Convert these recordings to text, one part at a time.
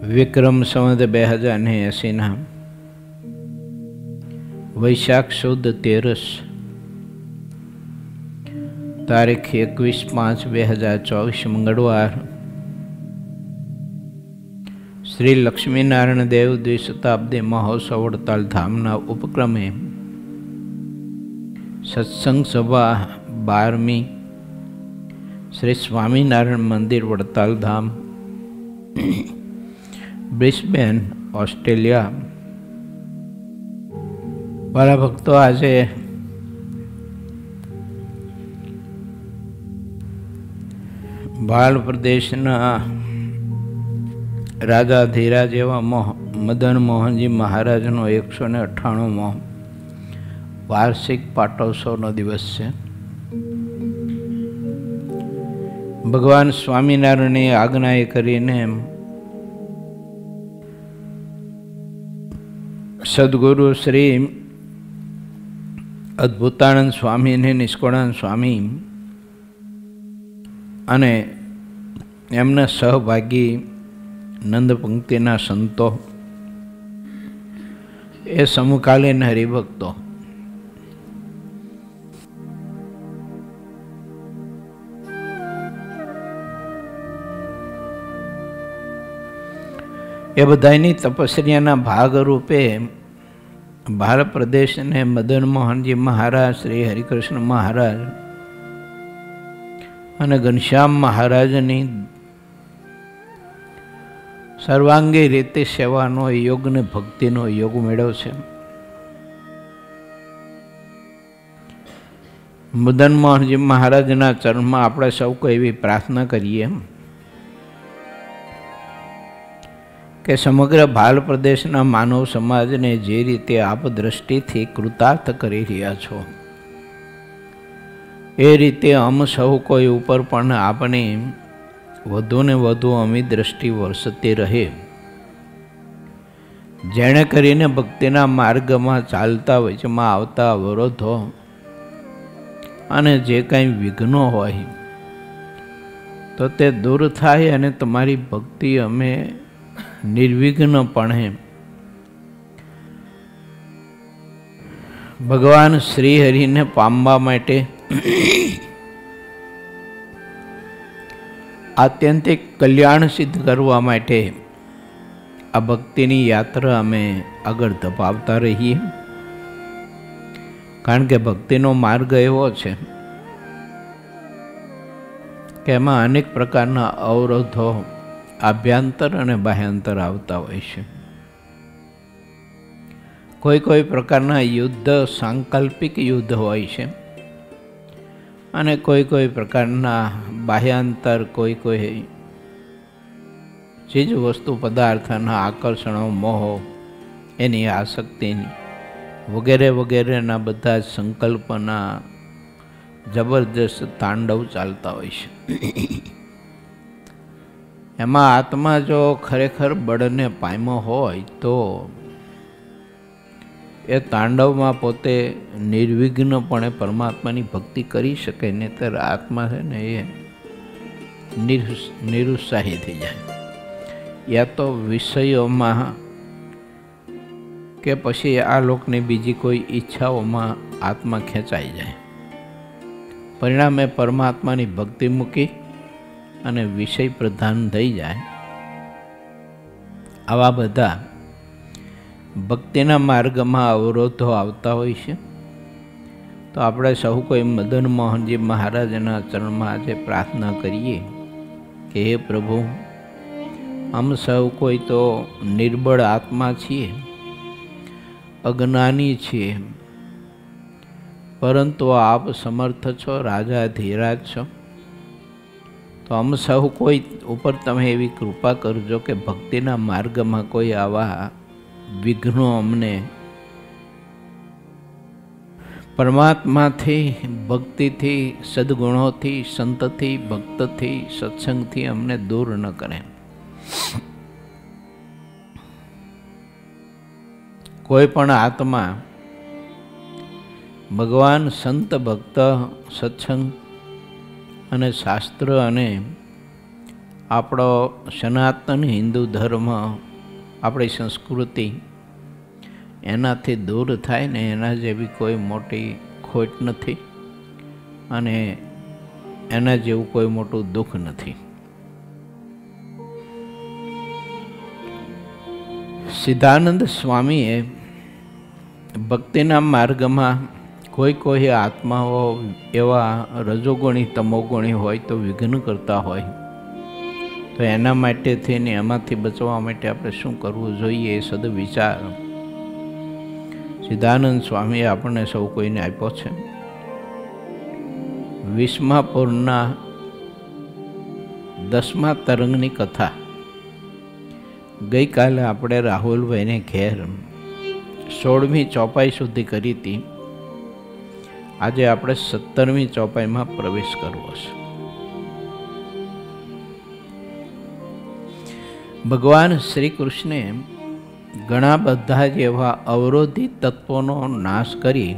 વિક્રમ સંવત 2080 વૈશાખ સુદ 13 તારીખ 21/5/2024 મંગળવાર શ્રી લક્ષ્મીનારાયણ દેવ દ્વિશતાબ્દી મહોત્સવ વડતાલ ધામના ઉપક્રમે સત્સંગ સભા 12મી શ્રી સ્વામિનારાયણ મંદિર વડતાલ ધામ, બ્રિસ્બેન, ઓસ્ટ્રેલિયા. વાલા ભક્તો, આજે ભાલ પ્રદેશના રાજા ધીરાજ એવા મદન મોહનજી મહારાજનો 198મો વાર્ષિક પાટોત્સવનો દિવસ છે. ભગવાન સ્વામિનારાયણની આજ્ઞાએ કરીને સદગુરુ શ્રી અદ્ભુતાનંદ સ્વામી અને નિષ્કળાનંદ સ્વામી અને એમના સહભાગી નંદ પંક્તિના સંતો, એ સમકાલીન હરિભક્તો એ બધાની તપસ્યાના ભાગરૂપે ભારત પ્રદેશને મદન મોહનજી મહારાજ, શ્રી હરિકૃષ્ણ મહારાજ અને ઘનશ્યામ મહારાજની સર્વાંગી રીતે સેવાનો યોગ ને ભક્તિનો યોગ મેળવશે. મદન મોહનજી મહારાજના ચરણમાં આપણે સૌ કોઈ એવી પ્રાર્થના કરીએ કે સમગ્ર ભાલ પ્રદેશના માનવ સમાજને જે રીતે આપ દ્રષ્ટિથી કૃતાર્થ કરી રહ્યા છો, એ રીતે અમ સૌ કોઈ ઉપર પણ આપણી વધુ ને વધુ અમી દ્રષ્ટિ વરસતી રહે, જેણે કરીને ભક્તિના માર્ગમાં ચાલતા વચમાં આવતા અવરોધો અને જે કંઈ વિઘ્નો હોય તો તે દૂર થાય અને તમારી ભક્તિ અમે નિર્વિઘ્નપણે ભગવાન શ્રી હરિને પામવા માટે આત્યંતિક કલ્યાણ સિદ્ધ કરવા માટે આ ભક્તિની યાત્રા અમે આગળ ધપાવતા રહીએ. કારણ કે ભક્તિનો માર્ગ એવો છે કે એમાં અનેક પ્રકારના અવરોધો આભ્યંતર અને બાહ્યાંતર આવતા હોય છે. કોઈ પ્રકારના યુદ્ધ સાંકલ્પિક યુદ્ધ હોય છે અને કોઈ પ્રકારના બાહ્યાંતર, કોઈ ચીજ વસ્તુ પદાર્થના આકર્ષણો, મોહો, એની આસક્તિની વગેરેના બધા સંકલ્પના જબરદસ્ત તાંડવ ચાલતા હોય છે. એમાં આત્મા જો ખરેખર બળને પામ્યો હોય તો એ તાંડવમાં પોતે નિર્વિઘ્નપણે પરમાત્માની ભક્તિ કરી શકે, નહીંતર આત્મા છે ને એ નિરુત્સાહી થઈ જાય, યા તો વિષયોમાં કે પછી આ લોકની બીજી કોઈ ઈચ્છાઓમાં આત્મા ખેંચાઈ જાય. પરિણામે પરમાત્માની ભક્તિ મૂકી અને વિષય પ્રધાન થઈ જાય. આવા બધા ભક્તિના માર્ગમાં અવરોધો આવતા હોય છે. તો આપણે સૌ કોઈ મદન મોહનજી મહારાજના ચરણમાં આજે પ્રાર્થના કરીએ કે હે પ્રભુ, આમ સૌ કોઈ તો નિર્બળ આત્મા છીએ, અજ્ઞાની છીએ, પરંતુ આપ સમર્થ છો, રાજા ધીરાજ છો. તો આમ સૌ કોઈ ઉપર તમે એવી કૃપા કરજો કે ભક્તિના માર્ગમાં કોઈ આવા વિઘ્નો અમને પરમાત્માથી, ભક્તિથી, સદગુણોથી, સંતથી, ભક્તથી, સત્સંગથી અમને દૂર ન કરે. કોઈ પણ આત્મા ભગવાન, સંત, ભક્ત, સત્સંગ અને શાસ્ત્ર અને આપણો સનાતન હિન્દુ ધર્મ, આપણી સંસ્કૃતિ એનાથી દૂર થાય ને એના જેવી કોઈ મોટી ખોટ નથી અને એના જેવું કોઈ મોટું દુઃખ નથી. સિદ્ધાનંદ સ્વામીએ ભક્તિના માર્ગમાં કોઈ આત્માઓ એવા રજોગુણી તમોગુણી હોય તો વિઘ્ન કરતા હોય તો એના માટે થઈને એમાંથી બચવા માટે આપણે શું કરવું જોઈએ એ સદવિચાર સિદ્ધાનંદ સ્વામીએ આપણને સૌ કોઈને આપ્યો છે. વિસ્માપુરના 10મા તરંગની કથા ગઈકાલે આપણે રાહુલભાઈને ઘેર 16મી ચોપાઈ સુધી કરી હતી. આજે આપણે 17મી ચોપાઈમાં પ્રવેશ કરવો છે. ભગવાન શ્રી કૃષ્ણે ઘણા બધા જ એવા અવરોધી તત્વોનો નાશ કરી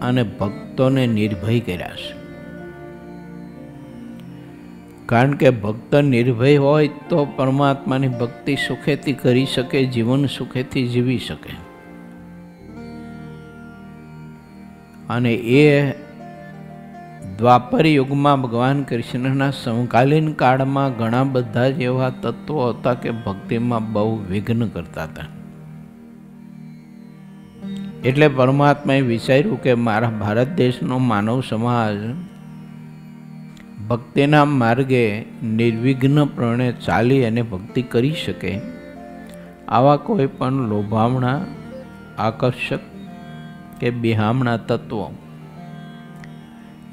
અને ભક્તોને નિર્ભય કર્યા છે. કારણ કે ભક્ત નિર્ભય હોય તો પરમાત્માની ભક્તિ સુખેથી કરી શકે, જીવન સુખેથી જીવી શકે. અને એ દ્વાપર યુગમાં ભગવાન કૃષ્ણના સમકાલીન કાળમાં ઘણા બધા જ એવા તત્વો હતા કે ભક્તિમાં બહુ વિઘ્ન કરતા હતા. એટલે પરમાત્માએ વિચાર્યું કે મારા ભારત દેશનો માનવ સમાજ ભક્તિના માર્ગે નિર્વિઘ્નપણે ચાલી અને ભક્તિ કરી શકે આવા કોઈ પણ લોભામણા, આકર્ષક કે બિહામણા તત્વો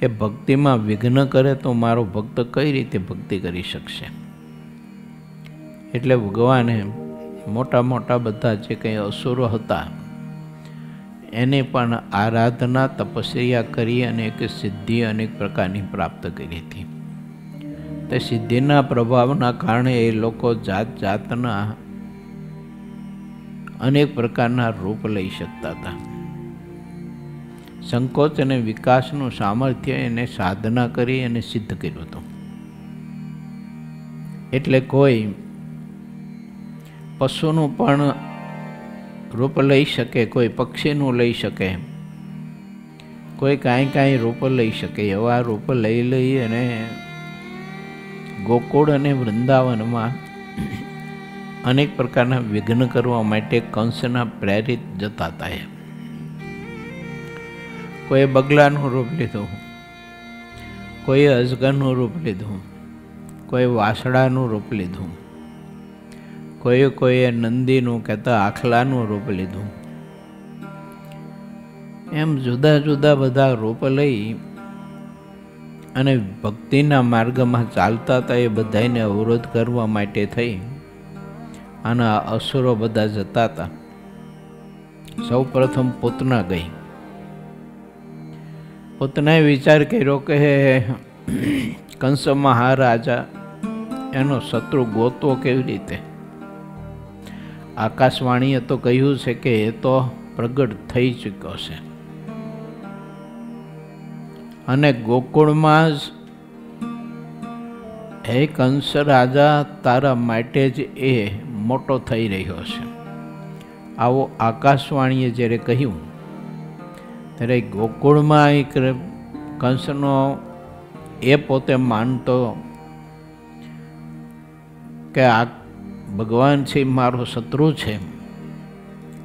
એ ભક્તિમાં વિઘ્ન કરે તો મારો ભક્ત કઈ રીતે ભક્તિ કરી શકશે. એટલે ભગવાને મોટા મોટા બધા જે કંઈ અસુરો હતા એને પણ આરાધના તપસ્યા કરી અને એક સિદ્ધિ અનેક પ્રકારની પ્રાપ્ત કરી હતી. તે સિદ્ધિના પ્રભાવના કારણે એ લોકો જાત જાતના અનેક પ્રકારના રૂપ લઈ શકતા હતા. સંકોચ અને વિકાસનું સામર્થ્ય એને સાધના કરી અને સિદ્ધ કર્યું હતું. એટલે કોઈ પશુનું પણ રૂપ લઈ શકે, કોઈ પક્ષીનું લઈ શકે, કોઈ કાંઈ રૂપ લઈ શકે. એવા રૂપ લઈ અને ગોકુળ અને વૃંદાવનમાં અનેક પ્રકારના વિઘ્ન કરવા માટે કંસના પ્રેરિત જતા હતા. કોઈ બગલાનું રૂપ લીધું, કોઈ અજગરનું રૂપ લીધું, કોઈ વાસડાનું રૂપ લીધું, કોઈએ નંદીનું કહેતા આખલાનું રૂપ લીધું. એમ જુદા જુદા બધા રૂપ લઈ અને ભક્તિના માર્ગમાં ચાલતા હતા. એ બધાને અવરોધ કરવા માટે થઈ આના અસુરો બધા જતા હતા. સૌ પ્રથમ પૂતના ગઈ. પૂતનાએ વિચાર કર્યો કે કંસ મહારાજા એનો શત્રુ ગોતવો કેવી રીતે. આકાશવાણીએ તો કહ્યું છે કે એ તો પ્રગટ થઈ ચૂક્યો છે અને ગોકુળમાં જ હે કંસ રાજા તારા માટે જ એ મોટો થઈ રહ્યો છે. આવો આકાશવાણીએ જ્યારે કહ્યું ત્યારે ગોકુળમાં એક કંસનો એ પોતે માનતો કે આ ભગવાન છે મારો શત્રુ છે.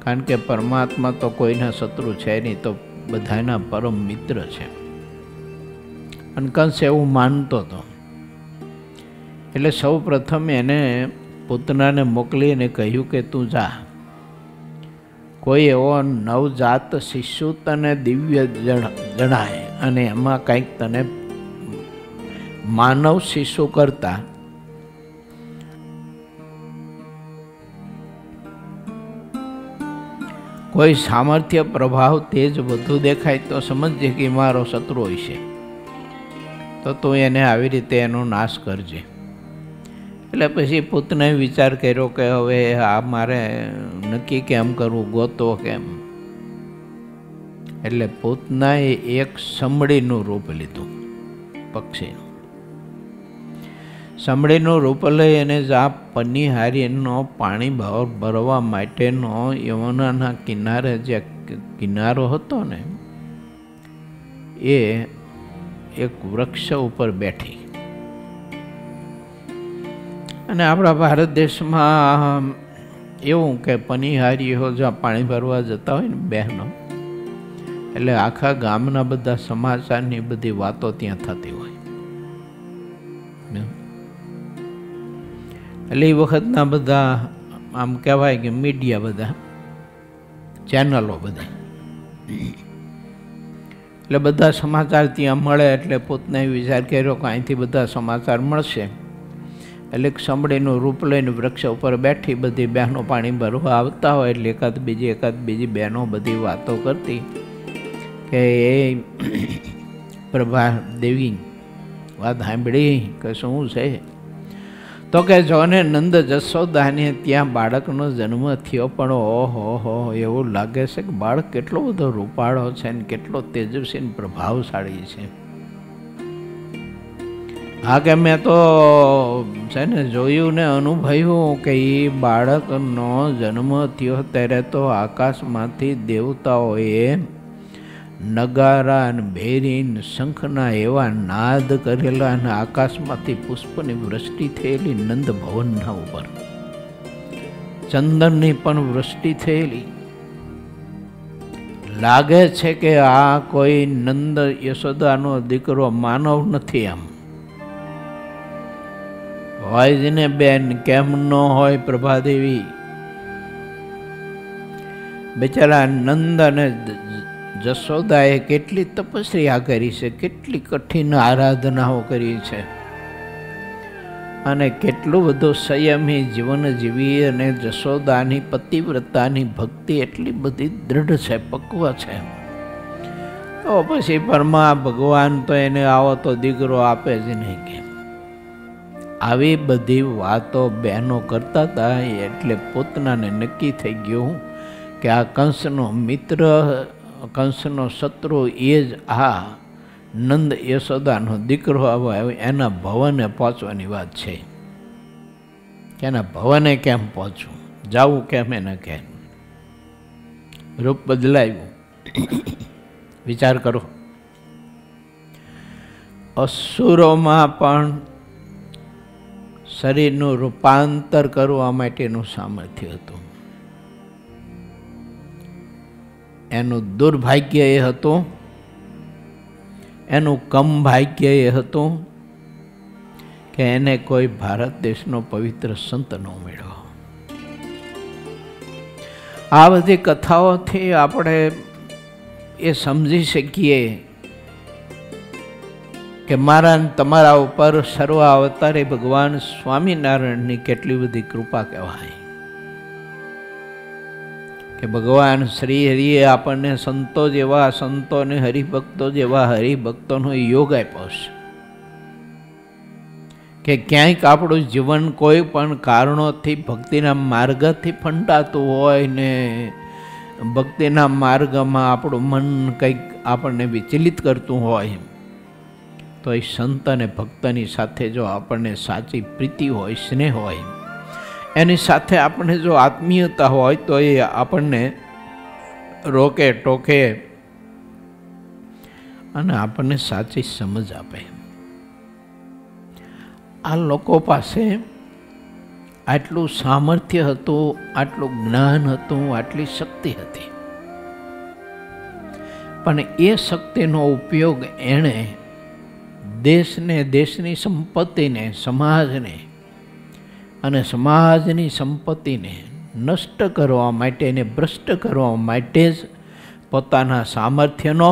કારણ કે પરમાત્મા તો કોઈના શત્રુ છે નહીં, તો બધાના પરમ મિત્ર છે. અને કંસ એવું માનતો હતો. એટલે સૌ પ્રથમ એને પૂતનાને મોકલીને કહ્યું કે તું જા, કોઈ એવો નવજાત શિશુ તને દિવ્ય જણાય અને એમાં કંઈક તને માનવ શિશુ કરતા કોઈ સામર્થ્ય, પ્રભાવ, તેજ વધુ દેખાય તો સમજજે કે મારો શત્રુ હોય છે, તો તું એને આવી રીતે એનો નાશ કરજે. એટલે પછી પૂતને વિચાર કર્યો કે હવે આ મારે નક્કી કેમ કરવું, ગોતવો કેમ. એટલે પૂતનાએ એક સમડીનું રૂપ લીધું, પક્ષીનું. સમડીનું રૂપ લઈ અને આ પનિહારીનો પાણી ભરવા માટેનો યમુનાના કિનારે જે કિનારો હતો ને એ એક વૃક્ષ ઉપર બેઠી. અને આપણા ભારત દેશમાં એવું કે પનિહારીઓ જ્યાં પાણી ભરવા જતા હોય ને બહેનો, એટલે આખા ગામના બધા સમાચારની બધી વાતો ત્યાં થતી હોય. એટલે એ વખતના બધા આમ કહેવાય કે મીડિયા, બધા ચેનલો બધા, એટલે બધા સમાચાર ત્યાં મળે. એટલે પોતને વિચાર કર્યો કે અહીંથી બધા સમાચાર મળશે. એટલે સમડીનું રૂપ લઈને વૃક્ષ ઉપર બેઠી બધી બહેનો પાણી ભરવા આવતા હોય. એટલે એકાદ બીજી બહેનો બધી વાતો કરતી કે એ પ્રભા દેવી વાત સાંભળી કે શું છે? તો કે જોને નંદ જશોદાને ત્યાં બાળકનો જન્મ થયો, પણ ઓહો એવું લાગે છે કે બાળક કેટલો બધો રૂપાળો છે ને કેટલો તેજસ્વી ને પ્રભાવશાળી છે. હા કે મેં તો છે ને જોયું ને અનુભવ્યું કે એ બાળકનો જન્મ થયો ત્યારે તો આકાશમાંથી દેવતાઓએ નગારા અને ભેરી શંખના એવા નાદ કરેલા અને આકાશમાંથી પુષ્પની વૃષ્ટિ થયેલી નંદ ભવનના ઉપર, ચંદનની પણ વૃષ્ટિ થયેલી. લાગે છે કે આ કોઈ નંદ યશોદાનો દીકરો માનવ નથી. આમ હોય જ ને બેન, કેમ ન હોય પ્રભાદેવી? બિચારા નંદ અને જશોદાએ કેટલી તપસ્યા કરી છે, કેટલી કઠિન આરાધનાઓ કરી છે, અને કેટલું બધું સંયમી જીવન જીવી. અને જશોદાની પતિવ્રતાની ભક્તિ એટલી બધી દૃઢ છે, પક્વ છે. તો પછી પરમા ભગવાન તો એને આવો તો દીકરો આપે જ નહીં કે. આવી બધી વાતો બહેનો કરતા હતા. એટલે પોતાને નક્કી થઈ ગયું કે આ કંસનો મિત્ર, કંસનો શત્રુ એ જ આ નંદ યશોદાનો દીકરો આવે. એના ભવને પહોંચવાની વાત છે. કે એના ભવને કેમ પહોંચવું, જવું કેમ, એને કેમ. રૂપ બદલાયું. વિચાર કરો, અસુરોમાં પણ શરીરનું રૂપાંતર કરવા માટેનું સામર્થ્ય હતું. એનું દુર્ભાગ્ય એ હતું, એનું કમ ભાગ્ય એ હતું કે એને કોઈ ભારત દેશનો પવિત્ર સંત ન મળ્યો. આ બધી કથાઓથી આપણે એ સમજી શકીએ કે મારા તમારા ઉપર સર્વ અવતારે ભગવાન સ્વામિનારાયણની કેટલી બધી કૃપા કહેવાય. કે ભગવાન શ્રી હરિએ આપણને સંતો જેવા સંતો અને હરિભક્તો જેવા હરિભક્તોનો યોગ આપ્યો છે કે ક્યાંક આપણું જીવન કોઈ પણ કારણોથી ભક્તિના માર્ગથી ફંટાતું હોય ને ભક્તિના માર્ગમાં આપણું મન કંઈક આપણને વિચલિત કરતું હોય, તો એ સંત અને ભક્તની સાથે જો આપણને સાચી પ્રીતિ હોય, સ્નેહ હોય, એની સાથે આપણને જો આત્મીયતા હોય, તો એ આપણને રોકે ટોકે અને આપણને સાચી સમજ આપે. આ લોકો પાસે આટલું સામર્થ્ય હતું, આટલું જ્ઞાન હતું, આટલી શક્તિ હતી, પણ એ શક્તિનો ઉપયોગ એણે દેશને, દેશની સંપત્તિને, સમાજને અને સમાજની સંપત્તિને નષ્ટ કરવા માટે ને ભ્રષ્ટ કરવા માટે જ પોતાના સામર્થ્યનો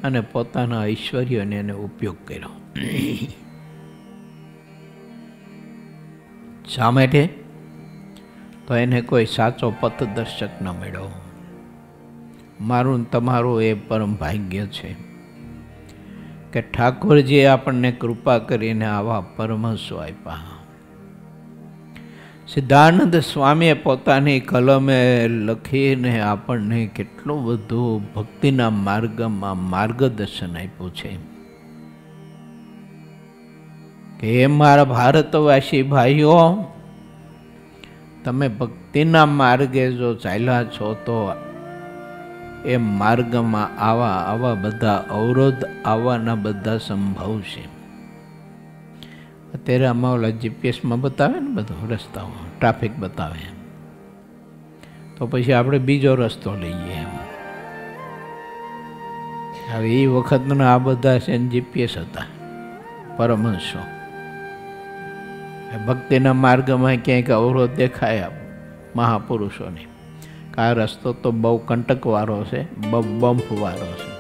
અને પોતાના ઐશ્વર્યને એને ઉપયોગ કર્યો. શા માટે? તો એને કોઈ સાચો પથદર્શક ન મળ્યો. મારું તમારું એ પરમ ભાગ્ય છે કે ઠાકોરજીએ આપણને કૃપા કરીને આવા પરમહંસો આપ્યા. સિદ્ધાનંદ સ્વામીએ પોતાની કલમે લખીને આપણને કેટલું બધું ભક્તિના માર્ગમાં માર્ગદર્શન આપ્યું છે કે હે મારા ભારતવાસી ભાઈઓ, તમે ભક્તિના માર્ગે જો ચાલ્યા છો તો એ માર્ગમાં આવા બધા અવરોધ આવવાના બધા સંભવ છે. અત્યારે આમાં ઓલા જીપીએસમાં બતાવે ને બધું રસ્તાઓ, ટ્રાફિક બતાવે, તો પછી આપણે બીજો રસ્તો લઈએ એમ. હવે એ વખતના આ બધા છે ને જીપીએસ હતા પરમહંસો. ભક્તિના માર્ગમાં ક્યાંક અવરોધ દેખાય મહાપુરુષોને, આ રસ્તો તો બહુ કંટકવાળો છે, બહુ બમ્પવાળો છે,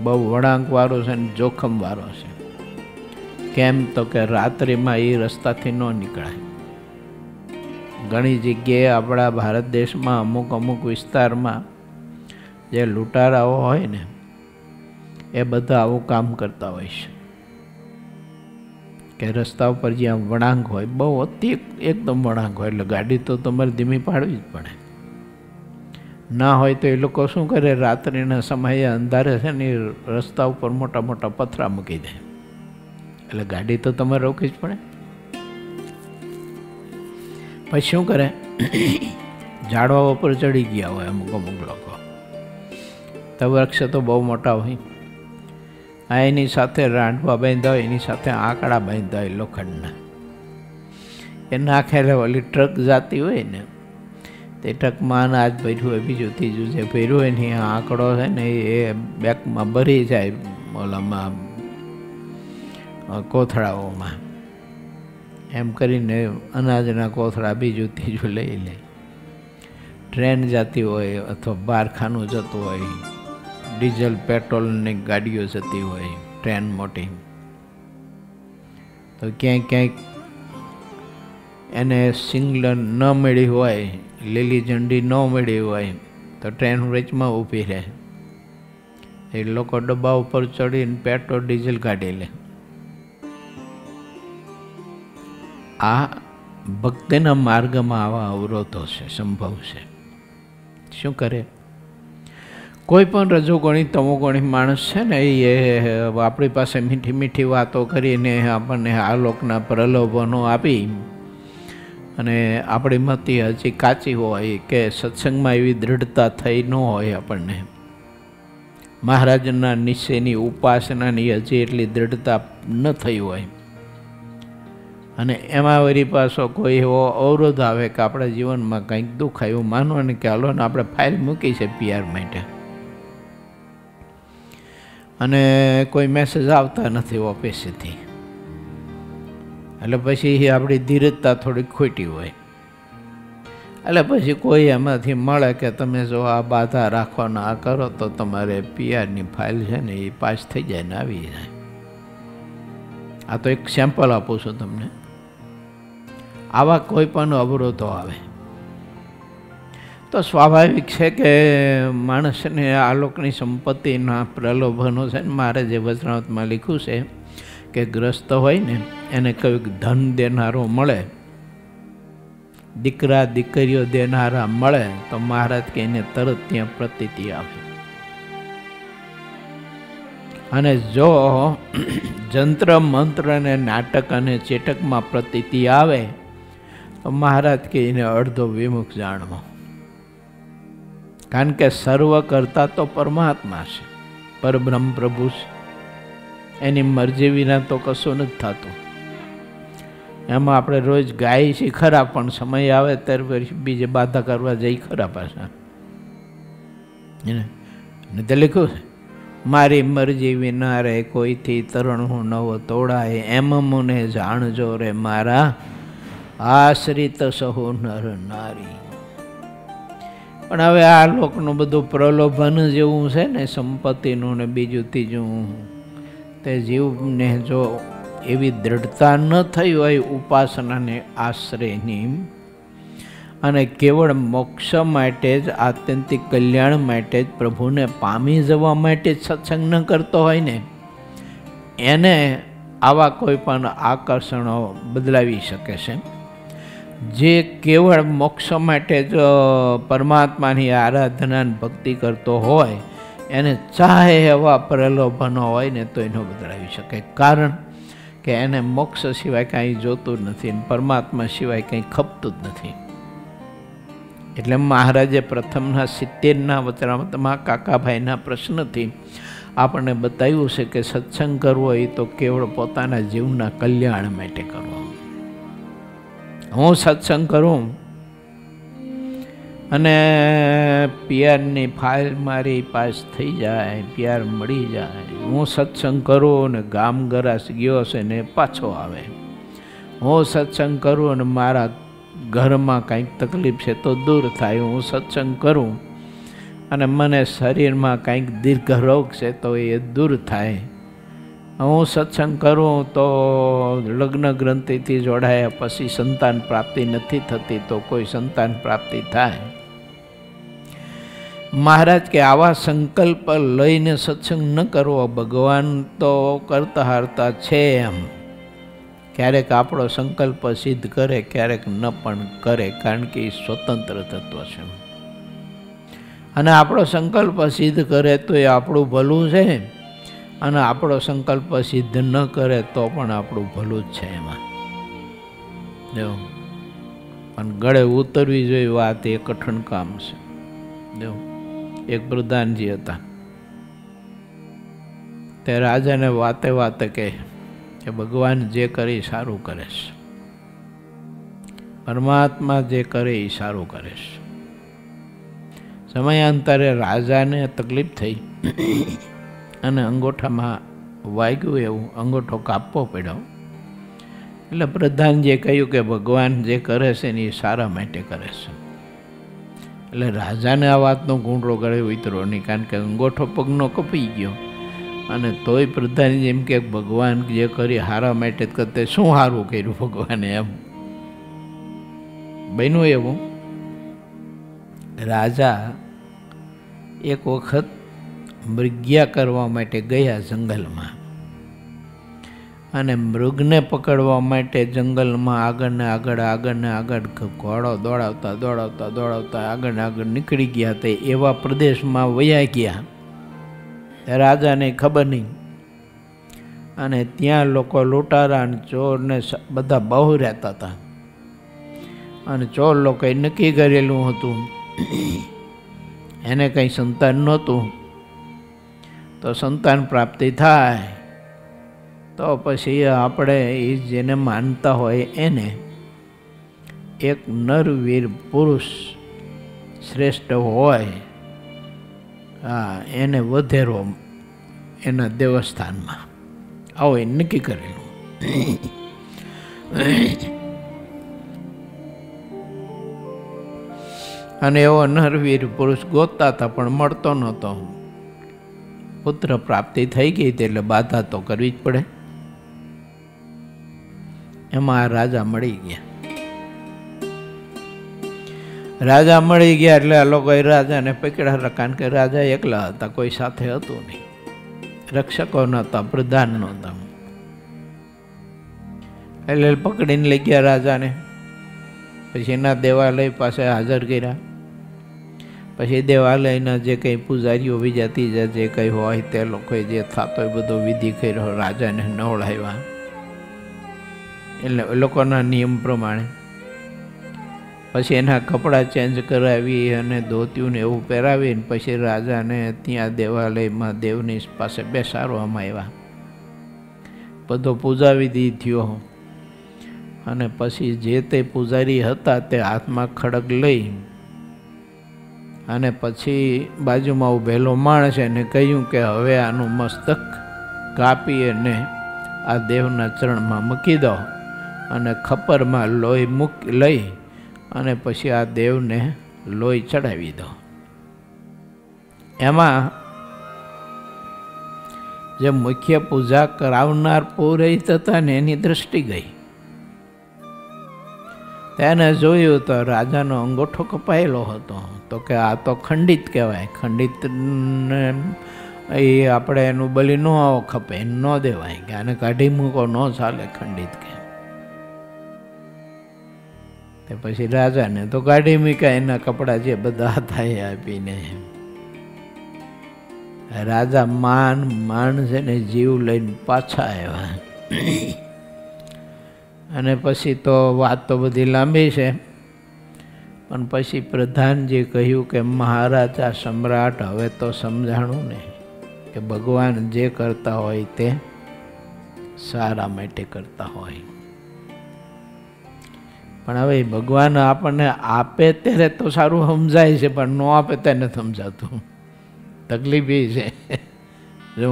બહુ વળાંકવાળો છે ને જોખમવાળો છે. કેમ તો કે રાત્રિમાં એ રસ્તાથી ન નીકળાય. ઘણી જગ્યાએ આપણા ભારત દેશમાં અમુક વિસ્તારમાં જે લૂંટારાઓ હોય ને એ બધા આવું કામ કરતા હોય છે કે રસ્તા ઉપર જ્યાં વળાંક હોય, બહુ અતિ એકદમ વળાંક હોય, એટલે ગાડી તો તમારે ધીમી પાડવી જ પડે. ના હોય તો એ લોકો શું કરે, રાત્રિના સમયે અંધારે છે ને રસ્તા ઉપર મોટા મોટા પથરા મૂકી દે, એટલે ગાડી તો તમારે રોકવી જ પડે. પછી શું કરે, ઝાડવા ઉપર ચડી ગયા હોય અમુક લોકો, તો વૃક્ષ તો બહુ મોટા હોય, આ એની સાથે રાંડવા બાંધ્યા હોય, એની સાથે આંકડા બાંધ્યા હોય લોખંડના, એ નાખેલા ઓલી ટ્રક જાતી હોય ને, તે ટ્રકમાં અનાજ ભર્યું હોય, બીજું ત્રીજું જે ભર્યું હોય ને એ આંકડો છે ને એ બેગમાં ભરી જાય, ઓલામાં કોથળાઓમાં, એમ કરીને અનાજના કોથળા બીજું ત્રીજું લઈ લે. ટ્રેન જતી હોય અથવા બારખાનું જતું હોય, ડીઝલ પેટ્રોલની ગાડીઓ જતી હોય, ટ્રેન મોટી, તો ક્યાંક એને સિગ્નલ ન મળી હોય, લીલી ઝંડી ન મળી હોય, તો ટ્રેન વચમાં ઊભી રહે. એ લોકો ડબ્બા ઉપર ચડીને પેટ્રોલ ડીઝલ કાઢી લે. આ ભક્તિના માર્ગમાં આવા અવરોધો છે, સંભવ છે. શું કરે, કોઈ પણ રજોગુણી તમોગુણી માણસ છે ને એ આપણી પાસે મીઠી મીઠી વાતો કરીને આપણને આ લોકના પ્રલોભનો આપી, અને આપણી મતિ હજી કાચી હોય કે સત્સંગમાં એવી દ્રઢતા થઈ ન હોય, આપણને મહારાજના નિશ્ચયની ઉપાસનાની હજી એટલી દ્રઢતા ન થઈ હોય, અને એમાં વળી પાછો કોઈ એવો અવરોધ આવે કે આપણા જીવનમાં કંઈક દુઃખ આવ્યું, માનવાનું કે હાલો ને આપણે ફાઇલ મૂકી છે PR માટે, અને કોઈ મેસેજ આવતા નથી ઓફિસેથી, એટલે પછી આપણી ધીરજતા થોડીક ખોટી હોય. એટલે પછી કોઈ એમાંથી મળે કે તમે જો આ બાધા રાખવાના આ કરો તો તમારે PRની ફાઇલ છે ને એ પાસ થઈ જાય ને આવી જાય. આ તો એક સેમ્પલ આપું છું તમને. આવા કોઈ પણ અવરોધો આવે તો સ્વાભાવિક છે કે માણસને આ લોકની સંપત્તિના પ્રલોભનો છે ને, મારે જે વચનામૃતમાં લખ્યું છે કે ગ્રસ્ત હોય ને એને કંઈક ધન દેનારો મળે, દીકરા દીકરીઓ દેનારા મળે, તો મહારાજ કે એને તરત ત્યાં પ્રતીતિ આવે. અને જો જંત્ર મંત્ર અને નાટક અને ચેટકમાં પ્રતીતિ આવે તો મહારાજ કે એને અડધો વિમુખ જાણવો. કારણ કે સર્વ કરતા તો પરમાત્મા છે, પરબ્રહ્મ પ્રભુ છે, એની મરજી વિના તો કશું નથી થતું. એમાં આપણે રોજ ગાય છીએ ખરા, પણ સમય આવે ત્યારે બીજે બાધા કરવા જઈ ખરા પાછા. એને તો લખ્યું છે, મારી મરજી વિના રે કોઈથી તરણું નવ તોડાય, એમ મને જાણજો રે મારા આશ્રિત સહુ નર નારી. પણ હવે આ લોકનું બધું પ્રલોભન જેવું છે ને, સંપત્તિનું ને બીજું ત્રીજું, તે જીવને જો એવી દ્રઢતા ન થઈ હોય ઉપાસનાને આશ્રયની, અને કેવળ મોક્ષ માટે જ, આત્યંતિક કલ્યાણ માટે જ, પ્રભુને પામી જવા માટે જ સત્સંગ ન કરતો હોય ને, એને આવા કોઈ પણ આકર્ષણો બદલાવી શકે છે. જે કેવળ મોક્ષ માટે જ પરમાત્માની આરાધના ભક્તિ કરતો હોય, એને ચાહે એવા પ્રલોભનો હોય ને તો એનો બદલાવી શકે. કારણ કે એને મોક્ષ સિવાય કાંઈ જોતું જ નથી, પરમાત્મા સિવાય કંઈ ખપતું જ નથી. એટલે મહારાજે પ્રથમના 70ના વચનામૃતમાં કાકાભાઈના પ્રશ્નથી આપણને બતાવ્યું છે કે સત્સંગ કરવો એ તો કેવળ પોતાના જીવના કલ્યાણ માટે કરવો. હું સત્સંગ કરું અને પિયરની ફાઇલ મારી પાસ થઈ જાય, પિયર મળી જાય, હું સત્સંગ કરું અને ગામ ગરાસ ગયો છે ને પાછો આવે, હું સત્સંગ કરું અને મારા ઘરમાં કંઈક તકલીફ છે તો દૂર થાય, હું સત્સંગ કરું અને મને શરીરમાં કંઈક દીર્ઘ રોગ છે તો એ દૂર થાય, હું સત્સંગ કરું તો લગ્ન ગ્રંથિથી જોડાયા પછી સંતાન પ્રાપ્તિ નથી થતી તો કોઈ સંતાન પ્રાપ્તિ થાય. મહારાજ કે આવા સંકલ્પ લઈને સત્સંગ ન કરવો, ભગવાન તો કરતા હારતા છે એમ. ક્યારેક આપણો સંકલ્પ સિદ્ધ કરે, ક્યારેક ન પણ કરે, કારણ કે એ સ્વતંત્ર તત્વ છે. અને આપણો સંકલ્પ સિદ્ધ કરે તો એ આપણું ભલું છે, અને આપણો સંકલ્પ સિદ્ધ ન કરે તો પણ આપણું ભલું જ છે એમાં. જો પણ ગળે ઉતરવી જોઈએ વાત, એ કઠણ કામ છે. જો એક પ્રધાનજી હતા, તે રાજાને વાતે વાતે કહે કે ભગવાન જે કરે એ સારું કરે છે, પરમાત્મા જે કરે એ સારું કરે છે. સમયાંતરે રાજાને તકલીફ થઈ અને અંગૂઠામાં વાગ્યું, એવું અંગૂઠો કાપવો પડ્યો. એટલે પ્રધાનજીએ કહ્યું કે ભગવાન જે કરે છે ને એ સારા માટે કરે છે. એટલે રાજાને આ વાતનો ગુંડરો ગળે ઉતરો નહીં, કારણ કે અંગૂઠો પગનો કપાઈ ગયો અને તોય પ્રધાનજી એમ કે ભગવાન જે કરી હારા માટે જ કરતે, શું સારું કર્યું ભગવાને એમ બન્યું. એવું રાજા એક વખત મૃગ્યા કરવા માટે ગયા જંગલમાં, અને મૃગને પકડવા માટે જંગલમાં આગળ ને આગળ ઘોડો દોડાવતા દોડાવતા દોડાવતા આગળ ને આગળ નીકળી ગયા. તે એવા પ્રદેશમાં વયા ગયા રાજાને ખબર નહીં, અને ત્યાં લોકો લૂંટારા અને ચોરને બધા બહુ રહેતા હતા. અને ચોર લોકોએ નક્કી કરેલું હતું એને કંઈ સંતાન નહોતું, તો સંતાન પ્રાપ્તિ થાય તો પછી આપણે એ જેને માનતા હોય એને એક નરવીર પુરુષ શ્રેષ્ઠ હોય, હા, એને વધેરો એના દેવસ્થાનમાં આવો એ નક્કી કરેલું. અને એવો નરવીર પુરુષ ગોતતા હતા પણ મળતો નહોતો. પુત્ર પ્રાપ્તિ થઈ ગઈ એટલે બાધા તો કરવી જ પડે. એમાં આ રાજા મળી ગયા. રાજા મળી ગયા એટલે આ લોકોએ રાજાને પકડ્યા, કારણ કે રાજા એકલા હતા, કોઈ સાથે હતું નહીં, રક્ષકો નહોતા, પ્રધાન નહોતા. એટલે પકડીને લઈ ગયા રાજાને. પછી એના દેવાલય પાસે હાજર કર્યા. પછી દેવાલયના જે કંઈ પૂજારીઓ બીજા ત્રીજા જે કંઈ હોય તે લોકોએ જે થતો એ બધો વિધિ કર્યો, રાજાને નવડાવ્યા. એટલે એ લોકોના નિયમ પ્રમાણે પછી એના કપડાં ચેન્જ કરાવી અને ધોતિયુંને એવું પહેરાવીને પછી રાજાને ત્યાં દેવાલયમાં દેવની પાસે બેસાડવામાં આવ્યા. બધો પૂજા વિધિ થયો. અને પછી જે તે પૂજારી હતા તે હાથમાં ખડગ લઈ અને પછી બાજુમાં ઊભેલો માણસ એને કહ્યું કે હવે આનું મસ્તક કાપી અને આ દેવના ચરણમાં મૂકી દો અને ખપરમાં લોહી લઈ અને પછી આ દેવને લોહી ચડાવી દો. એમાં જે મુખ્ય પૂજા કરાવનાર પુરોહિત હતા ને એની દૃષ્ટિ ગઈ. તેને જોયું તો રાજાનો અંગૂઠો કપાયેલો હતો. તો કે આ તો ખંડિત કહેવાય, ખંડિત એ આપણે એનું બલિ ન ખપે, ન દેવાય, કે આને કાઢી મૂકો, ન ચાલે, ખંડિત કે. તે પછી રાજાને તો કાઢી મૂક્યા, એના કપડાં જે બધા હતા એ આપીને. રાજા માન છે ને જીવ લઈને પાછા આવ્યા. અને પછી તો વાત તો બધી લાંબી છે, પણ પછી પ્રધાનજી કહ્યું કે મહારાજા સમ્રાટ હવે તો સમજાણું ને કે ભગવાન જે કરતા હોય તે સારા માટે કરતા હોય, પણ હવે ભગવાન આપણને આપે ત્યારે તો સારું સમજાય છે, પણ ન આપે ત્યારે નથી સમજાતું. તકલીફ એ છે. જો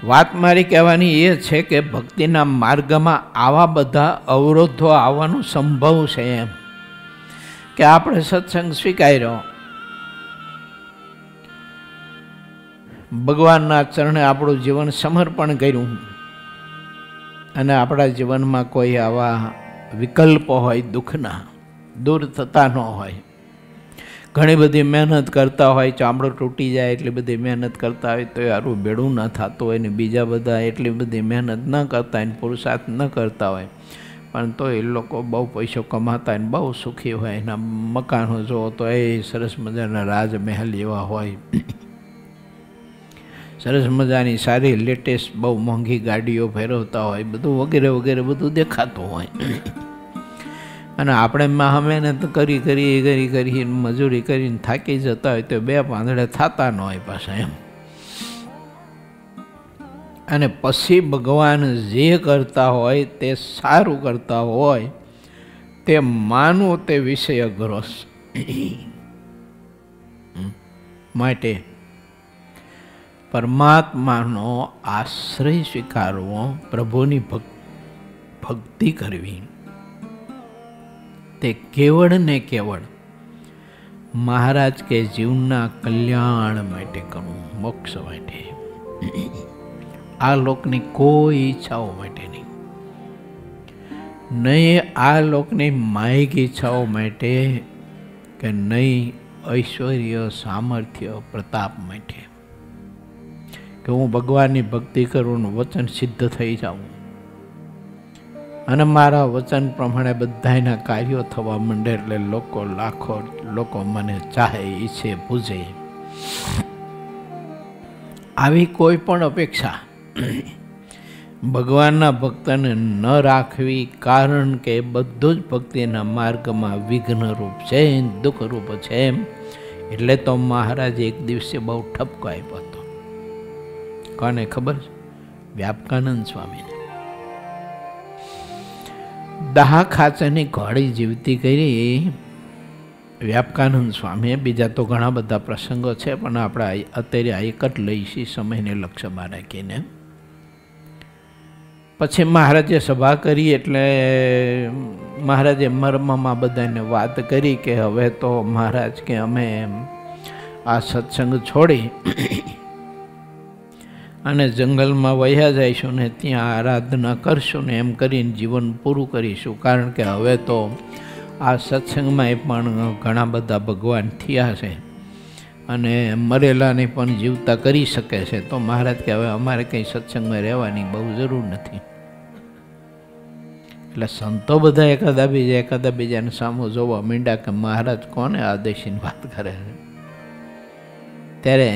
વાત મારી કહેવાની એ છે કે ભક્તિના માર્ગમાં આવા બધા અવરોધો આવવાનું સંભવ છે એમ કે આપણે સત્સંગ સ્વીકાર્યો, ભગવાનના ચરણે આપણું જીવન સમર્પણ કર્યું અને આપણા જીવનમાં કોઈ આવા વિકલ્પો હોય દુઃખના દૂર થતા ન હોય, ઘણી બધી મહેનત કરતા હોય, ચામડું તૂટી જાય એટલી બધી મહેનત કરતા હોય તો સારું બેડું ન થતું હોય ને બીજા બધા એટલી બધી મહેનત ન કરતા હોય ને પુરુષાર્થ ન કરતા હોય, પણ તો એ લોકો બહુ પૈસો કમાતા હોય ને બહુ સુખી હોય, એના મકાનો જુઓ તો એ સરસ મજાના રાજમહેલ એવા હોય, સરસ મજાની સારી લેટેસ્ટ બહુ મોંઘી ગાડીઓ ફેરવતા હોય, બધું વગેરે વગેરે બધું દેખાતું હોય. અને આપણે મહેનત કરી મજૂરી કરીને થાકી જતા હોય તો બે પાંદડે થતા ન હોય પાછા એમ. અને પછી ભગવાન જે કરતા હોય તે સારું કરતા હોય તે માનવું તે વિષય અઘરો માટે પરમાત્માનો આશ્રય સ્વીકારવો, પ્રભુની ભક્તિ કરવી તે કેવળ ને કેવળ મહારાજ કે જીવના કલ્યાણ માટે કરવું, મોક્ષ માટે, આ લોકની કોઈ ઈચ્છાઓ માટે નહીં, નહીં આ લોકની માયિક ઈચ્છાઓ માટે કે નહીં ઐશ્વર્ય સામર્થ્ય પ્રતાપ માટે કે હું ભગવાનની ભક્તિ કરું, વચન સિદ્ધ થઈ જાઉં અને મારા વચન પ્રમાણે બધાના કાર્યો થવા માંડે એટલે લોકો લાખો લોકો મને ચાહે, ઈચ્છે, પૂજે, આવી કોઈ પણ અપેક્ષા ભગવાનના ભક્તને ન રાખવી, કારણ કે બધું જ ભક્તિના માર્ગમાં વિઘ્નરૂપ છે, દુઃખરૂપ છે. એટલે તો મહારાજે એક દિવસે બહુ ઠપકો આપ્યો હતો. કોને ખબર? વ્યાપકાનંદ સ્વામીને. દાહ ખાચરની ઘોડી જીવતી કરી વ્યાપકાનંદ સ્વામીએ. બીજા તો ઘણા બધા પ્રસંગો છે, પણ આપણે અત્યારે આ એક જ લઈશી સમયને લક્ષ્યમાં રાખીને. પછી મહારાજે સભા કરી એટલે મહારાજે મર્મમાં બધાને વાત કરી કે હવે તો મહારાજ કે અમે આ સત્સંગ છોડી અને જંગલમાં વહ્યા જઈશું ને ત્યાં આરાધના કરશું ને એમ કરીને જીવન પૂરું કરીશું, કારણ કે હવે તો આ સત્સંગમાં પણ ઘણા બધા ભગવાન થયા છે અને મરેલાને પણ જીવતા કરી શકે છે. તો મહારાજ કે હવે અમારે કંઈ સત્સંગમાં રહેવાની બહુ જરૂર નથી. એટલે સંતો બધા એકાદા બીજાને સામું જોવા માંડ્યા કે મહારાજ કોને આદેશીને વાત કરે છે. ત્યારે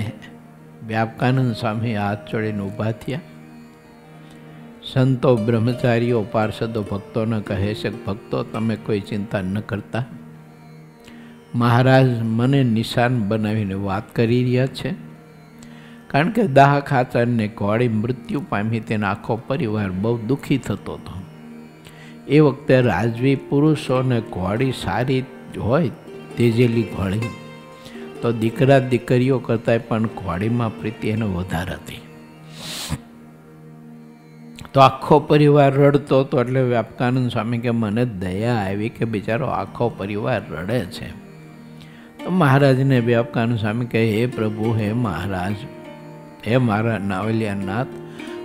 વ્યાપકાનંદ સ્વામી હાથ જોડીને ઊભા થયા. સંતો, બ્રહ્મચારીઓ, પાર્ષદો ભક્તોને કહે છે કે ભક્તો તમે કોઈ ચિંતા ન કરતા, મહારાજ મને નિશાન બનાવીને વાત કરી રહ્યા છે. કારણ કે દાહ ખાચરને ઘોડી મૃત્યુ પામી તેનો આખો પરિવાર બહુ દુઃખી થતો હતો. એ વખતે રાજવી પુરુષોને ઘોડી સારી હોય, તેજેલી ઘોડી, તો દીકરા દીકરીઓ કરતાં પણ ઘોડીમાં પ્રીતિ એને વધારે હતી. તો આખો પરિવાર રડતો હતો. એટલે વ્યાપકાનંદ સ્વામી કે મને દયા આવી કે બિચારો આખો પરિવાર રડે છે. તો મહારાજને વ્યાપકાનંદ સ્વામી કહે, હે પ્રભુ, હે મહારાજ, હે મારા નાવલિયાનાથ,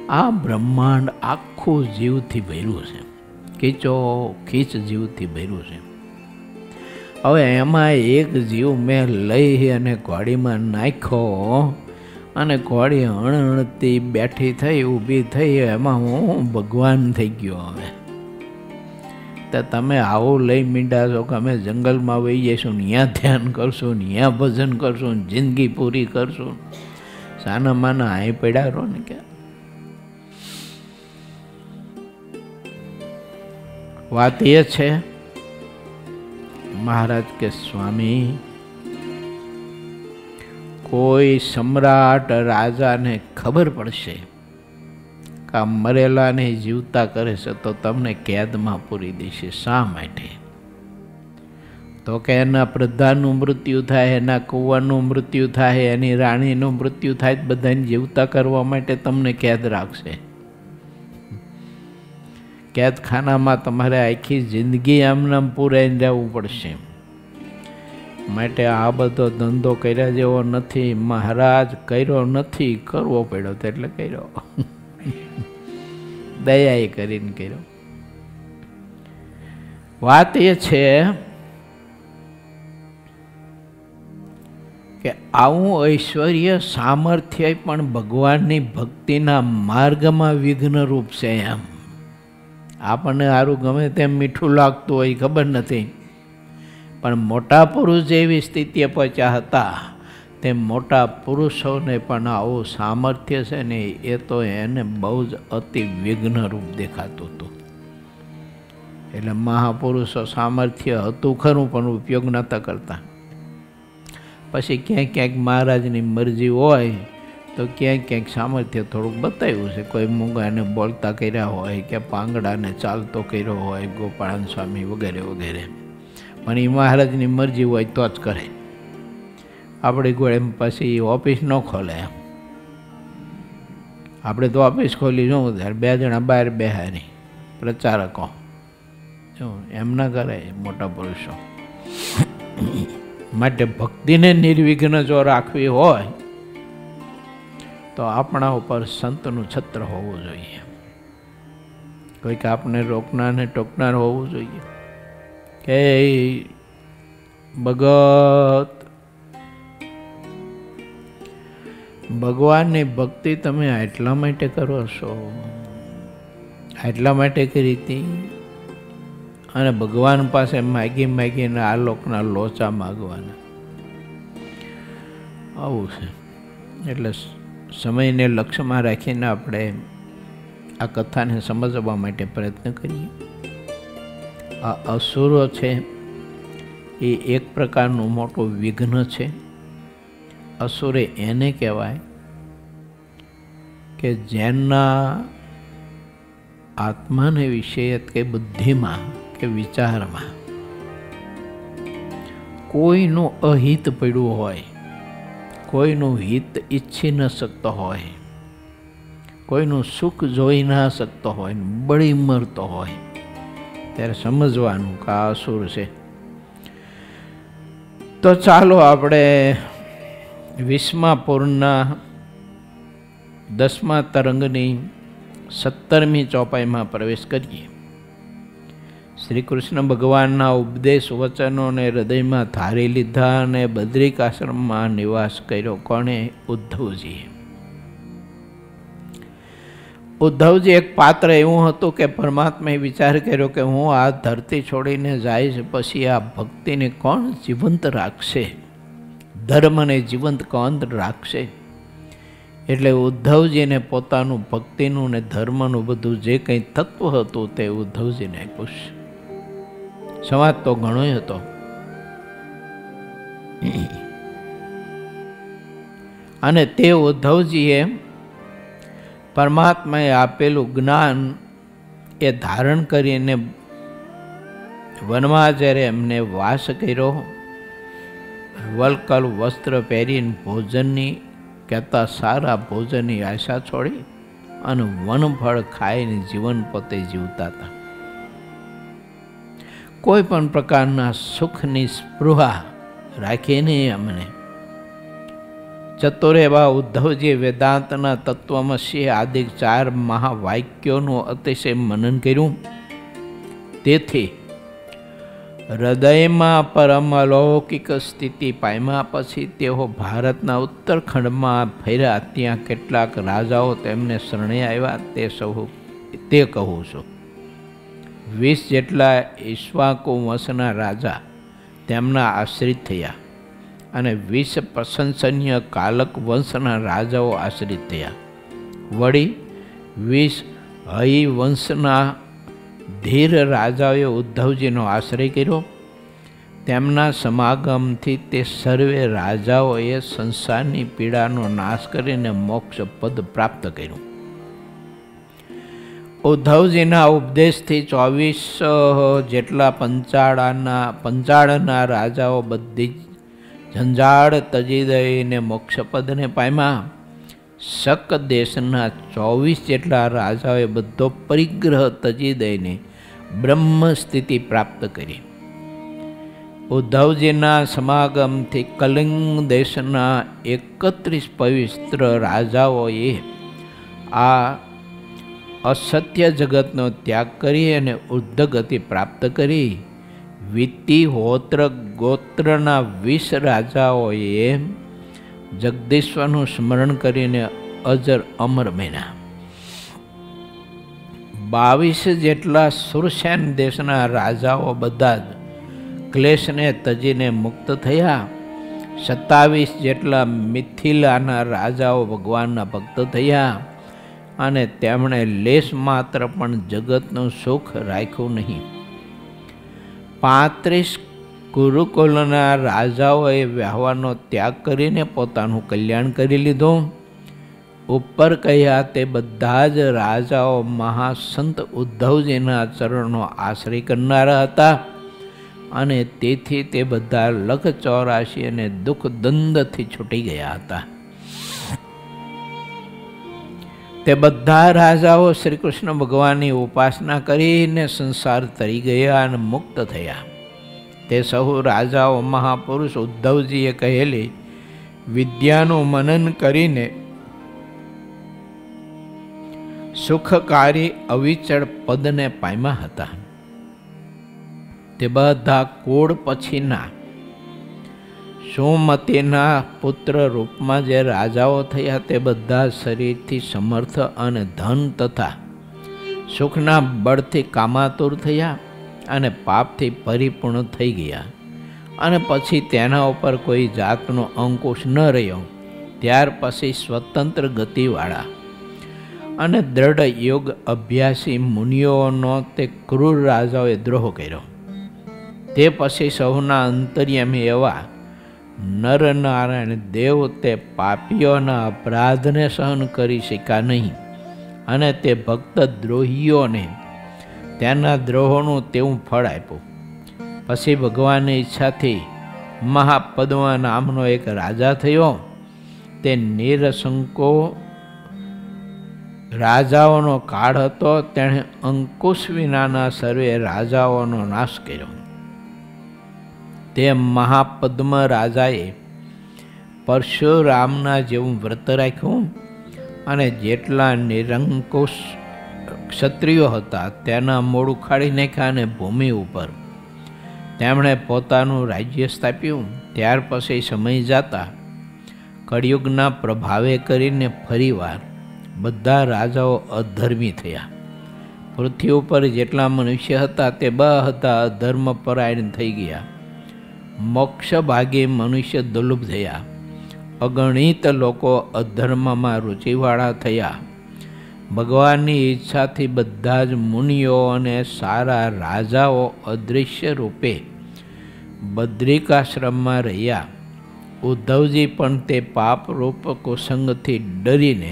આ બ્રહ્માંડ આખું જીવથી ભર્યું છે, ખીચો ખીચ જીવથી ભર્યું છે. હવે એમાં એક જીવ મેં લઈ અને ઘોડીમાં નાખ્યો અને ઘોડી હણહણતી બેઠી થઈ, ઊભી થઈ, એમાં હું ભગવાન થઈ ગયો. હવે તો તમે આવું લઈ મીંડા છો કે અમે જંગલમાં વહી જઈશું, ત્યાં ધ્યાન કરશું, ત્યાં ભજન કરશું, જિંદગી પૂરી કરશું, સાના માના અહીં પડ્યા રહો ને. કે વાત એ છે, મહારાજ કે સ્વામી, કોઈ સમ્રાટ રાજાને ખબર પડશે કે આ મરેલાને જીવતા કરે છે તો તમને કેદમાં પૂરી દેશે. શા માટે? તો કે એના પ્રધાનનું મૃત્યુ થાય, એના કુંવરનું મૃત્યુ થાય, એની રાણીનું મૃત્યુ થાય, બધાને જીવતા કરવા માટે તમને કેદ રાખશે. કેદખાનામાં તમારે આખી જિંદગી આમનામ પૂરાઈને રહેવું પડશે. માટે આ બધો ધંધો કર્યા જેવો નથી. મહારાજ કર્યો નથી, કરવો પડ્યો તો એટલે કર્યો. દયાએ કરીને કર્યો. વાત એ છે કે આવું ઐશ્વર્ય સામર્થ્ય પણ ભગવાનની ભક્તિના માર્ગમાં વિઘ્નરૂપ છે. એમ આપણને સારું ગમે તેમ મીઠું લાગતું હોય, ખબર નથી, પણ મોટા પુરુષ જેવી સ્થિતિએ પહોંચ્યા હતા તે મોટા પુરુષોને પણ આવું સામર્થ્ય છે ને, એ તો એને બહુ જ અતિ વિઘ્નરૂપ દેખાતું હતું. એટલે મહાપુરુષો સામર્થ્ય હતું ખરું, પણ ઉપયોગ નહોતા કરતા. પછી ક્યાંક ક્યાંક મહારાજની મરજી હોય તો ક્યાંક ક્યાંક સામર્થ્ય થોડુંક બતાવ્યું છે. કોઈ મૂંગાને બોલતા કર્યા હોય કે પાંગડાને ચાલતો કર્યો હોય, ગોપાળન સ્વામી વગેરે વગેરે. પણ એ મહારાજની મરજી હોય તો જ કરે. આપણી ગોળે પછી ઓફિસ ન ખોલે. આપણે તો ઓફિસ ખોલી શું ત્યારે 2 જણા બહાર બેહારી પ્રચારકો, શું એમ ના કરે મોટા પુરુષો. માટે ભક્તિને નિર્વિઘ્ન જો રાખવી હોય તો આપણા ઉપર સંતનું છત્ર હોવું જોઈએ. કોઈક આપણે રોકનાર ને ટોકનાર હોવું જોઈએ કે ભગત, ભગવાનની ભક્તિ તમે આટલા માટે કરો છો, આટલા માટે કરી હતી, અને ભગવાન પાસે માગી માગીને આ લોકના લોચા માગવાના. આવું છે. એટલે સમયને લક્ષ્યમાં રાખીને આપણે આ કથાને સમજવા માટે પ્રયત્ન કરીએ. આ અસુરો છે એ એક પ્રકારનું મોટું વિઘ્ન છે. અસુરે એને કહેવાય કે જેના આત્માને વિશે કે બુદ્ધિમાં કે વિચારમાં કોઈનું અહિત પડ્યું હોય, કોઈનું હિત ઈચ્છી ન શકતો હોય, કોઈનું સુખ જોઈ ના શકતો હોય, બળી મરતો હોય, ત્યારે સમજવાનું કે આ અસુર છે. તો ચાલો આપણે 20મા પૂરના 10મા તરંગની 17મી ચોપાઈમાં પ્રવેશ કરીએ. શ્રી કૃષ્ણ ભગવાનના ઉપદેશ વચનોને હૃદયમાં ધારી લીધા અને બદ્રિકાશ્રમમાં નિવાસ કર્યો. કોણે? ઉદ્ધવજી. ઉદ્ધવજી એક પાત્ર એવું હતું કે પરમાત્માએ વિચાર કર્યો કે હું આ ધરતી છોડીને જઈશ, પછી આ ભક્તિને કોણ જીવંત રાખશે, ધર્મને જીવંત કોણ રાખશે? એટલે ઉદ્ધવજીને પોતાનું ભક્તિનું ને ધર્મનું બધું જે કંઈ તત્વ હતું તે ઉદ્ધવજીને આપ્યું. સમાજ તો ઘણો હતો. અને તે ઉદ્ધવજીએ પરમાત્માએ આપેલું જ્ઞાન એ ધારણ કરીને વનમાં જ્યારે એમને વાસ કર્યો, વલકલ વસ્ત્ર પહેરીને ભોજનની કહેતા સારા ભોજનની આશા છોડી અને વનફળ ખાઈને જીવન પોતે જીવતા હતા. કોઈ પણ પ્રકારના સુખની સ્પૃહા રાખીને અમને ચતુર એવા ઉદ્ધવજી વેદાંતના તત્વમસી આદિ 4 મહાવાક્યોનું અતિશય મનન કર્યું. તેથી હૃદયમાં પરમ અલૌકિક સ્થિતિ પામ્યા. પછી તેઓ ભારતના ઉત્તરખંડમાં ફર્યા. ત્યાં કેટલાક રાજાઓ તેમને શરણે આવ્યા. તે કહું છું. 20 જેટલા ઈક્ષ્વાકુ વંશના રાજા તેમના આશ્રિત થયા અને 20 પ્રશંસનીય કાલક વંશના રાજાઓ આશ્રિત થયા. વળી 20 હઈ વંશના ધીર રાજાઓએ ઉદ્ધવજીનો આશ્રય કર્યો. તેમના સમાગમથી તે સર્વે રાજાઓએ સંસારની પીડાનો નાશ કરીને મોક્ષ પદ પ્રાપ્ત કર્યું. ઉદ્ધવજીના ઉપદેશથી 24 જેટલા પંચાળના રાજાઓ બધી ઝંઝાળ તજી દઈને મોક્ષપદને પામ્યા. શક દેશના 24 જેટલા રાજાઓએ બધો પરિગ્રહ તજી દઈને બ્રહ્મ સ્થિતિ પ્રાપ્ત કરી. ઉદ્ધવજીના સમાગમથી કલિંગ દેશના 31 પવિત્ર રાજાઓએ આ અસત્ય જગતનો ત્યાગ કરી અને ઉર્ધ્વગતિ પ્રાપ્ત કરી. વિતિહોત્ર ગોત્રના 20 રાજાઓએ જગદીશ્વરનું સ્મરણ કરીને અજર અમર બન્યા. 22 જેટલા સુરસેન દેશના રાજાઓ બધા જ ક્લેશને તજીને મુક્ત થયા. 27 જેટલા મિથિલાના રાજાઓ ભગવાનના ભક્ત થયા અને તેમણે લેશ માત્ર પણ જગતનું સુખ રાખ્યું નહીં. 35 કુરુકુલના રાજાઓએ વ્યવહારનો ત્યાગ કરીને પોતાનું કલ્યાણ કરી લીધું. ઉપર કહ્યા તે બધા જ રાજાઓ મહાસંત ઉદ્ધવજીના ચરણનો આશ્રય કરનારા હતા અને તેથી તે બધા 184 અને દુઃખ દંડથી છૂટી ગયા હતા. તે બધા રાજાઓ શ્રી કૃષ્ણ ભગવાનની ઉપાસના કરીને સંસાર તરી ગયા અને મુક્ત થયા. તે સહુ રાજાઓ મહાપુરુષ ઉદ્ધવજીએ કહેલી વિદ્યાનું મનન કરીને સુખકારી અવિચળ પદને પામ્યા હતા. તે બધા કુળ પછીના સુમતીના પુત્ર રૂપમાં જે રાજાઓ થયા તે બધા શરીરથી સમર્થ અને ધન તથા સુખના બળથી કામાતુર થયા અને પાપથી પરિપૂર્ણ થઈ ગયા. અને પછી તેના ઉપર કોઈ જાતનો અંકુશ ન રહ્યો. ત્યાર પછી સ્વતંત્ર ગતિવાળા અને દ્રઢ યોગ અભ્યાસી મુનિઓનો તે ક્રૂર રાજાઓએ દ્રોહ કર્યો. તે પછી સૌના અંતર્યામી એવા નરનારાયણ દેવ તે પાપીઓના અપરાધને સહન કરી શક્યા નહીં અને તે ભક્ત દ્રોહીઓને તેના દ્રોહોનું તેવું ફળ આપ્યું. પછી ભગવાનની ઈચ્છાથી મહાપદ્મ નામનો એક રાજા થયો. તે નિરશંકો રાજાઓનો કાળ હતો. તેણે અંકુશ વિનાના સર્વે રાજાઓનો નાશ કર્યો. તે મહાપદ્મ રાજાએ પરશુરામના જેવું વ્રત રાખ્યું અને જેટલા નિરંકુશ ક્ષત્રિયો હતા તેના મૂળ ઉખાડી નાખ્યા અને ભૂમિ ઉપર તેમણે પોતાનું રાજ્ય સ્થાપ્યું. ત્યાર પછી સમય જતા કળિયુગના પ્રભાવે કરીને ફરીવાર બધા રાજાઓ અધર્મી થયા. પૃથ્વી ઉપર જેટલા મનુષ્ય હતા તે બધા અધર્મપરાયણ થઈ ગયા. મોક્ષભાગી મનુષ્ય દુર્લભ થયા. અગણિત લોકો અધર્મમાં રુચિવાળા થયા. ભગવાનની ઈચ્છાથી બધા જ મુનિઓ અને સારા રાજાઓ અદૃશ્ય રૂપે બદ્રિકાશ્રમમાં રહ્યા. ઉદ્ધવજી પણ તે પાપરૂપ કુસંગથી ડરીને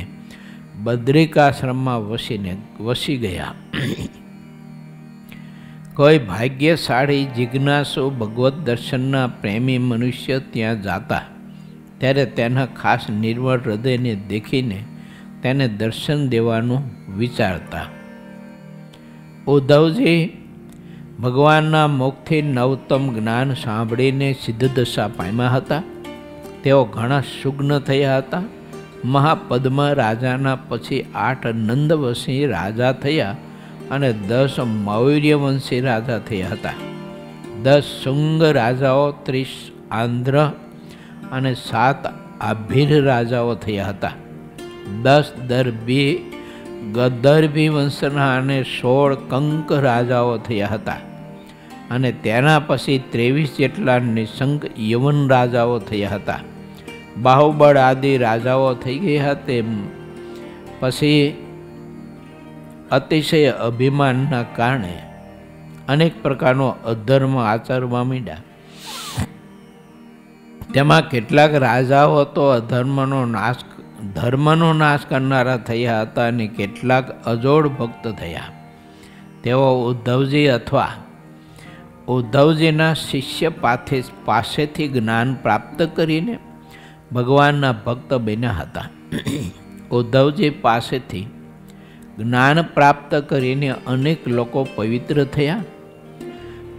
બદ્રિકાશ્રમમાં વસી ગયા. કોઈ ભાગ્યશાળી જિજ્ઞાસુ ભગવત દર્શનના પ્રેમી મનુષ્ય ત્યાં જાતા ત્યારે તેના ખાસ નિર્મળ હૃદયને દેખીને તેને દર્શન દેવાનું વિચારતા. ઉદ્ધવજી ભગવાનના મુખથી નવતમ જ્ઞાન સાંભળીને સિદ્ધદશા પામ્યા હતા. તેઓ ઘણા સુગ્ન થયા હતા. મહાપદ્મ રાજાના પછી 8 નંદવંશી રાજા થયા અને 10 મૌર્યવંશી રાજા થયા હતા. 10 શુંગ રાજાઓ, 30 આંધ્ર અને 7 આભીર રાજાઓ થયા હતા. 10 ગદર્ભી વંશના અને 16 કંક રાજાઓ થયા હતા. અને તેના પછી 23 જેટલા નિશંક યવન રાજાઓ થયા હતા. બાહુબળ આદિ રાજાઓ થઈ ગયા. તે પછી અતિશય અભિમાનના કારણે અનેક પ્રકારનો અધર્મ આચરવા માંડ્યા. તેમાં કેટલાક રાજાઓ તો ધર્મનો નાશ કરનારા થયા હતા અને કેટલાક અજોડ ભક્ત થયા. તેઓ ઉદ્ધવજી અથવા ઉદ્ધવજીના શિષ્ય પાસેથી જ્ઞાન પ્રાપ્ત કરીને ભગવાનના ભક્ત બન્યા હતા. ઉદ્ધવજી પાસેથી જ્ઞાન પ્રાપ્ત કરીને અનેક લોકો પવિત્ર થયા.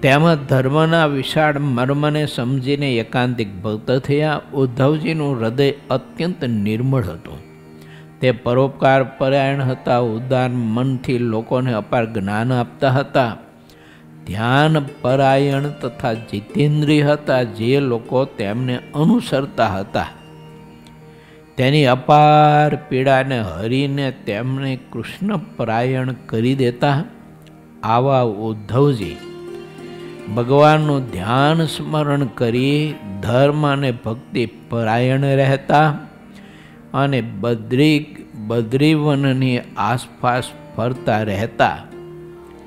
તેમજ ધર્મના વિશાળ મર્મને સમજીને એકાંતિક ભક્ત થયા. ઉદ્ધવજીનું હૃદય અત્યંત નિર્મળ હતું. તે પરોપકાર પરાયણ હતા. ઉદાર મનથી લોકોને અપાર જ્ઞાન આપતા હતા. ધ્યાન પરાયણ તથા જીતેન્દ્રિય હતા. જે લોકો તેમને અનુસરતા હતા તેની અપાર પીડાને હરીને તેમને કૃષ્ણ પરાયણ કરી દેતા. આવા ઉદ્ધવજી ભગવાનનું ધ્યાન સ્મરણ કરી ધર્મ અને ભક્તિ પરાયણ રહેતા અને બદ્રીવનની આસપાસ ફરતા રહેતા.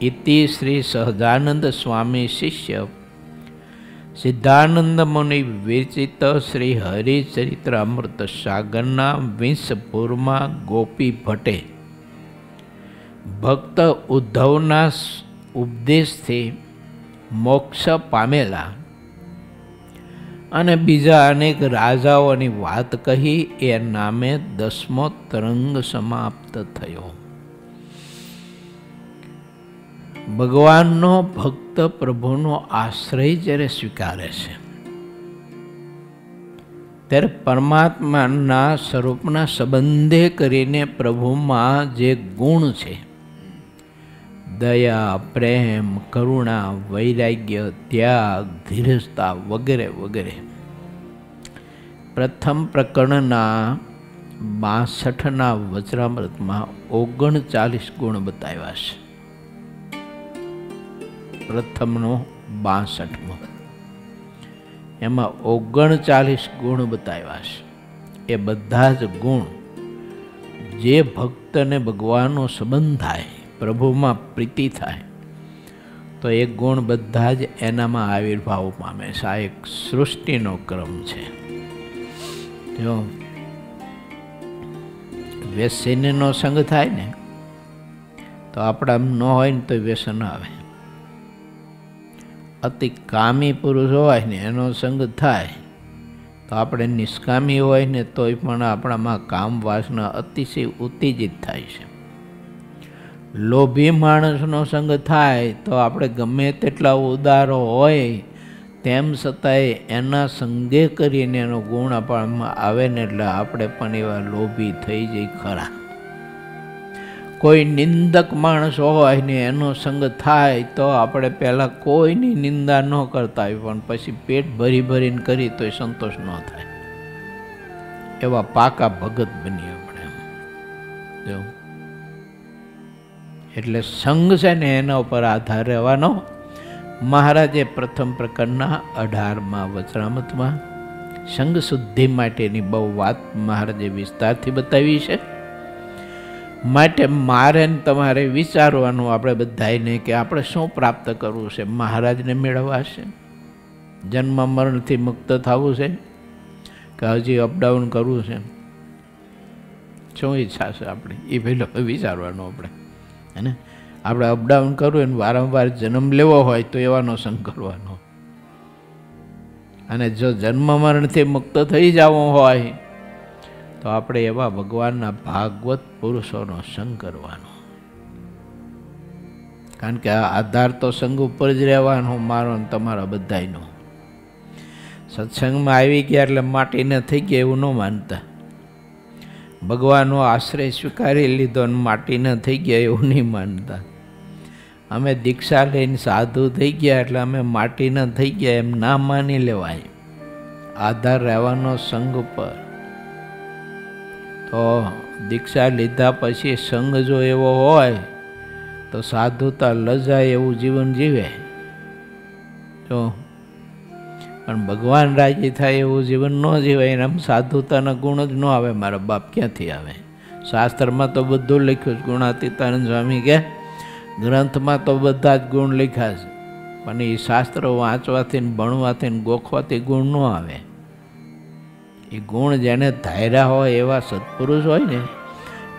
ઇતિ શ્રી સહજાનંદ સ્વામી શિષ્ય સિદ્ધાનંદ મુનિ વિરચિત શ્રી હરિચરિત્ર અમૃત સાગરના વિંશપુરમાં ગોપી ભટ્ટે ભક્ત ઉદ્ધવના ઉપદેશથી મોક્ષ પામેલા અને બીજા અનેક રાજાઓની વાત કહી એ નામે 10મો તરંગ સમાપ્ત થયો. ભગવાનનો ભક્ત પ્રભુનો આશ્રય જ્યારે સ્વીકારે છે ત્યારે પરમાત્માના સ્વરૂપના સંબંધે કરીને પ્રભુમાં જે ગુણ છે, દયા, પ્રેમ, કરુણા, વૈરાગ્ય, ત્યાગ, ધીરજતા વગેરે વગેરે, પ્રથમ પ્રકરણના 62ના વચરામૃતમાં 39 ગુણ બતાવ્યા છે. પ્રથમનો 62મો, એમાં 39 ગુણ બતાવ્યા છે. એ બધા જ ગુણ જે ભક્તને ભગવાનનો સંબંધ થાય, પ્રભુમાં પ્રીતિ થાય, તો એ ગુણ બધા જ એનામાં આવિર્ભાવ પામે છે. આ એક સૃષ્ટિનો ક્રમ છે. જો વ્યસનનો સંગ થાય ને તો આપણા ન હોય ને તો વ્યસન આવે. અતિ કામી પુરુષ હોય ને એનો સંગ થાય તો આપણે નિષ્કામી હોય ને તોય પણ આપણામાં કામ વાસના અતિશય ઉત્તેજિત થાય છે. લોભી માણસનો સંગ થાય તો આપણે ગમે તેટલા ઉદારો હોય તેમ છતાંય એના સંગે કરીને એનો ગુણ આપણામાં આવે ને એટલે આપણે પણ એવા લોભી થઈ જઈ ખરા. કોઈ નિંદક માણસ હોય ને એનો સંગ થાય તો આપણે પહેલાં કોઈની નિંદા ન કરતા હોય પણ પછી પેટ ભરી ભરીને કરી તોય સંતોષ ન થાય. એવા પાકા ભગત બનીએ આપણે. જો એટલે સંગ છે ને એના ઉપર આધાર રહેવાનો. મહારાજે પ્રથમ પ્રકરણના 18મા વચરામૃતમાં સંગ શુદ્ધિ માટેની બહુ વાત મહારાજે વિસ્તારથી બતાવી છે. માટે મારે તમારે વિચારવાનું આપણે બધાને કે આપણે શું પ્રાપ્ત કરવું છે. મહારાજને મેળવવા છે, જન્મ મરણથી મુક્ત થવું છે કે હજી અપડાઉન કરવું છે, શું ઈચ્છા છે આપણી એ પહેલો વિચારવાનું આપણે. હે આપણે અપડાઉન કરવું એને વારંવાર જન્મ લેવો હોય તો એવાનો સંગ કરવાનો, અને જો જન્મ મરણથી મુક્ત થઈ જવું હોય તો આપણે એવા ભગવાનના ભાગવત પુરુષોનો સંગ કરવાનો. કારણ કે આ આધાર તો સંગ ઉપર જ રહેવાનો, મારો ને તમારા બધાયનો. સત્સંગમાં આવી ગયા એટલે માટીને થઈ ગયા એવું ન માનતા. ભગવાનનો આશ્રય સ્વીકારી લીધો અને માટીને થઈ ગયા એવું નહીં માનતા. અમે દીક્ષા લઈને સાધુ થઈ ગયા એટલે અમે માટીના થઈ ગયા એમ ના માની લેવાય. આધાર રહેવાનો સંગ ઉપર. તો દીક્ષા લીધા પછી સંગ જો એવો હોય તો સાધુતા લજાય એવું જીવન જીવે. જો પણ ભગવાન રાજી થાય એવું જીવન ન જીવાય. આમ સાધુતાના ગુણ જ ન આવે. મારા બાપ ક્યાંથી આવે? શાસ્ત્રમાં તો બધું લખ્યું છે. ગુણાતીતાનંદ સ્વામી કે ગ્રંથમાં તો બધા જ ગુણ લખ્યા છે. પણ એ શાસ્ત્રો વાંચવાથી ને ભણવાથી ને ગોખવાથી ગુણ ન આવે. એ ગુણ જેને ધાર્યા હોય એવા સત્પુરુષ હોય ને,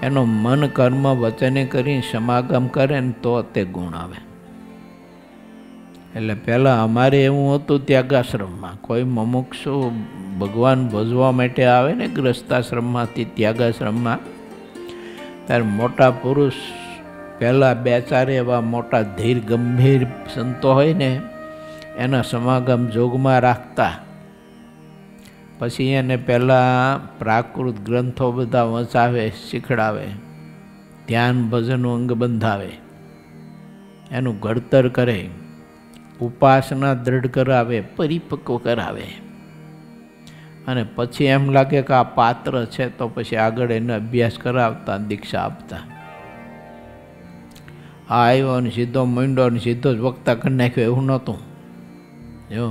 એનો મન કર્મ વચને કરીને સમાગમ કરે ને તો તે ગુણ આવે. એટલે પહેલાં અમારે એવું હતું ત્યાગાશ્રમમાં, કોઈ મુમુક્ષુ ભગવાન ભજવા માટે આવે ને ગ્રસ્તાશ્રમમાંથી ત્યાગાશ્રમમાં, ત્યારે મોટા પુરુષ પહેલાં 2-4 એવા મોટા ધીર ગંભીર સંતો હોય ને એના સમાગમ જોગમાં રાખતા. પછી એને પહેલાં પ્રાકૃત ગ્રંથો બધા વંચાવે, શીખડાવે, ધ્યાન ભજનનું અંગ બંધાવે, એનું ઘડતર કરે, ઉપાસના દ્રઢ કરાવે, પરિપક્વ કરાવે. અને પછી એમ લાગે કે આ પાત્ર છે તો પછી આગળ એને અભ્યાસ કરાવતા, દીક્ષા આપતા. આ આવ્યો ને સીધો માંડ્યો ને સીધો જ વક્તા કરી નાખ્યો એવું નહોતું. જો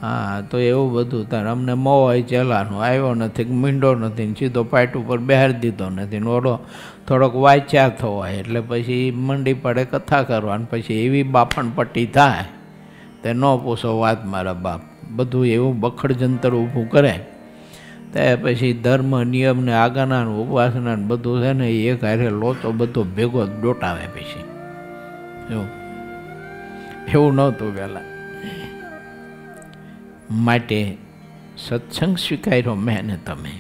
હા, તો એવું બધું. તારે અમને મોહ હોય ચેલાનો, આવ્યો નથી, મીંડો નથી ને સીધો પાઇટ ઉપર બેહારી દીધો નથી ને ઓલો થોડોક વાંચ્યા થવાય એટલે પછી મંડી પડે કથા કરવાની. પછી એવી બાફણ પટ્ટી થાય તે ન પૂછો વાત મારા બાપ. બધું એવું બખડ જંતર ઊભું કરે તે પછી ધર્મ નિયમ ને આગળના ઉપાસના ને બધું છે ને એક હારે લોચો બધો ભેગો ડોટાવે. પછી એવું નહોતું પહેલાં. માટે સત્સંગ સ્વીકાર્યો મેં ને તમે,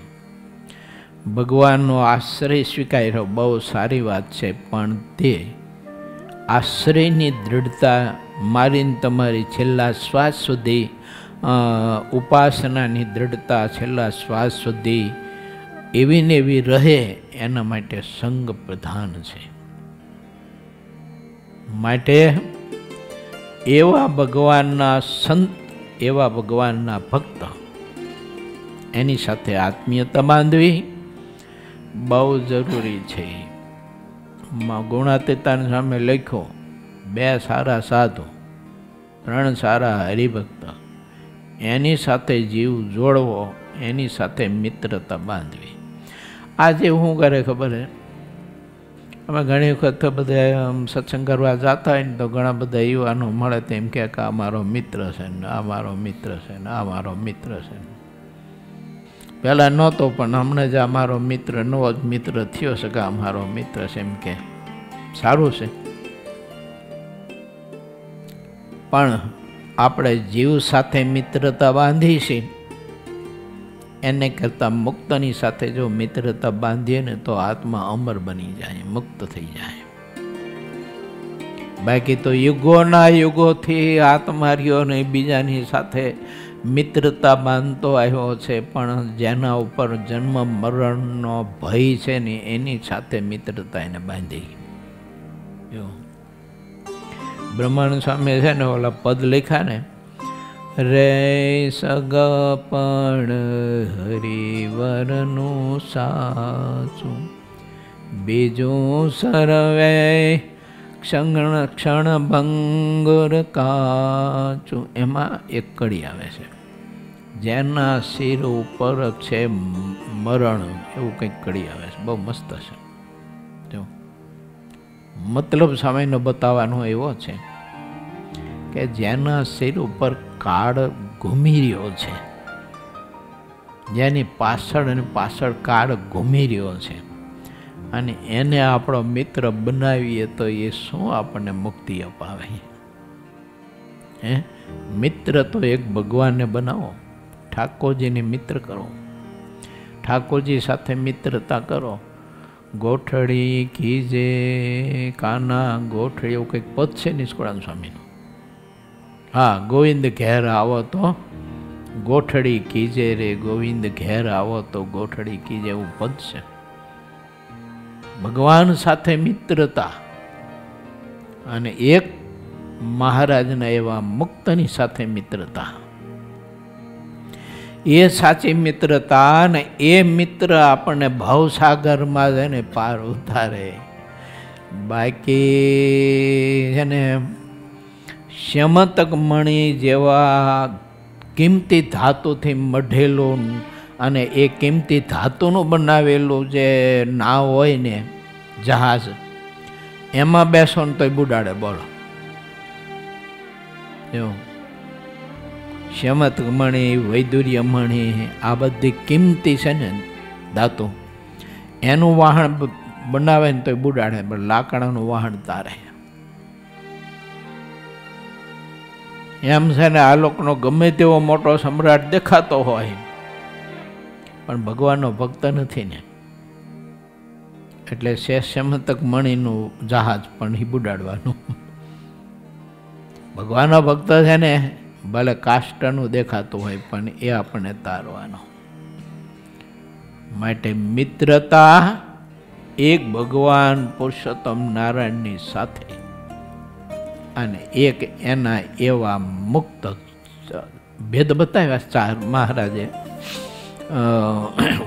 ભગવાનનો આશ્રય સ્વીકાર્યો, બહુ સારી વાત છે. પણ તે આશ્રયની દૃઢતા મારીને તમારી છેલ્લા શ્વાસ સુધી, ઉપાસનાની દૃઢતા છેલ્લા શ્વાસ સુધી એવી ને એવી રહે એના માટે સંગ પ્રધાન છે. માટે એવા ભગવાનના સંત, એવા ભગવાનના ભક્ત, એની સાથે આત્મીયતા બાંધવી બહુ જરૂરી છે. ગુણાતીતાની સામે લખ્યો 2 સારા સાધુ, 3 સારા હરિભક્ત, એની સાથે જીવ જોડવો, એની સાથે મિત્રતા બાંધવી. આજે શું કરે ખબર છે? અમે ઘણી વખત બધા સત્સંગ કરવા જતા હોય ને તો ઘણા બધા યુવાનો મળે તો એમ કહે કે આ મારો મિત્ર છે ને, આ મારો મિત્ર છે ને, આ મારો મિત્ર છે ને. પહેલાં નહોતો પણ હમણાં જ આ મારો મિત્ર, નવો જ મિત્ર થયો છે કે આ મારો મિત્ર છે એમ કે. સારું છે, પણ આપણે જીવ સાથે મિત્રતા બાંધી છે એને કરતાં મુક્તની સાથે જો મિત્રતા બાંધીએ ને તો આત્મા અમર બની જાય, મુક્ત થઈ જાય. બાકી તો યુગોના યુગોથી આત્માર્યોને બીજાની સાથે મિત્રતા બાંધતો આવ્યો છે, પણ જેના ઉપર જન્મ મરણનો ભય છે ને એની સાથે મિત્રતા એને બાંધી. જો બ્રહ્માનંદ સ્વામી છે ને ઓલા પદ લખ્યા ને, રે સગપણ હરિવરનું સાચું, બીજું સર્વે ક્ષણ ભંગુર કાચું. એમાં એક કડી આવે છે, જેના શિર ઉપર છે મરણ, એવું કંઈક કડી આવે છે, બહુ મસ્ત છે. જો મતલબ સામેનો બતાવવાનો એવો છે કે જેના શિર ઉપર કાળ ઘૂમી રહ્યો છે, જેની પાછળ અને પાછળ કાળ ઘૂમી રહ્યો છે, અને એને આપણો મિત્ર બનાવીએ તો એ શું આપણને મુક્તિ અપાવે? હે, મિત્ર તો એક ભગવાનને બનાવો, ઠાકોરજીને મિત્ર કરો, ઠાકોરજી સાથે મિત્રતા કરો. ગોઠડી કીજે કાના ગોઠડી, એવું કંઈક પદ છે નિષ્કુળાનંદ સ્વામીનું. હા, ગોવિંદ ઘેર આવો તો ગોઠડી કીજે રે, ગોવિંદ ઘેર આવો તો ગોઠડી કીજે, એવું પદ છે. ભગવાન સાથે મિત્રતા, અને એક મહારાજના એવા મુક્તની સાથે મિત્રતા, એ સાચી મિત્રતા. ને એ મિત્ર આપણને ભવસાગરમાં છે ને પાર ઉતારે. બાકી છે ને શ્યમતક મણી જેવા કિંમતી ધાતુથી મઢેલું અને એ કિંમતી ધાતુનું બનાવેલું જે નાવ હોય ને, જહાજ, એમાં બેસો ને તોય બુડાડે. બોલો, જો શ્યામતમણી, વૈદુર્યમણી, આ બધી કિંમતી છે ને ધાતુ, એનું વાહન બનાવે ને તો બુડાડે, પણ લાકડાનું વાહન તારે. એમ છે ને આ લોકોનો ગમે તેવો મોટો સમ્રાટ દેખાતો હોય પણ ભગવાનનો ભક્ત નથી ને, એટલે શ્યામતક મણીનું જહાજ પણ એ બુડાડવાનું. ભગવાનનો ભક્ત છે ને ભલે કાષ્ટનું દેખાતું હોય પણ એ આપણને તારવાનો. માટે મિત્રતા એક ભગવાન પુરુષોત્તમ નારાયણની સાથે અને એક એના એવા મુક્ત ભેદ બતાવ્યા ચાર મહારાજે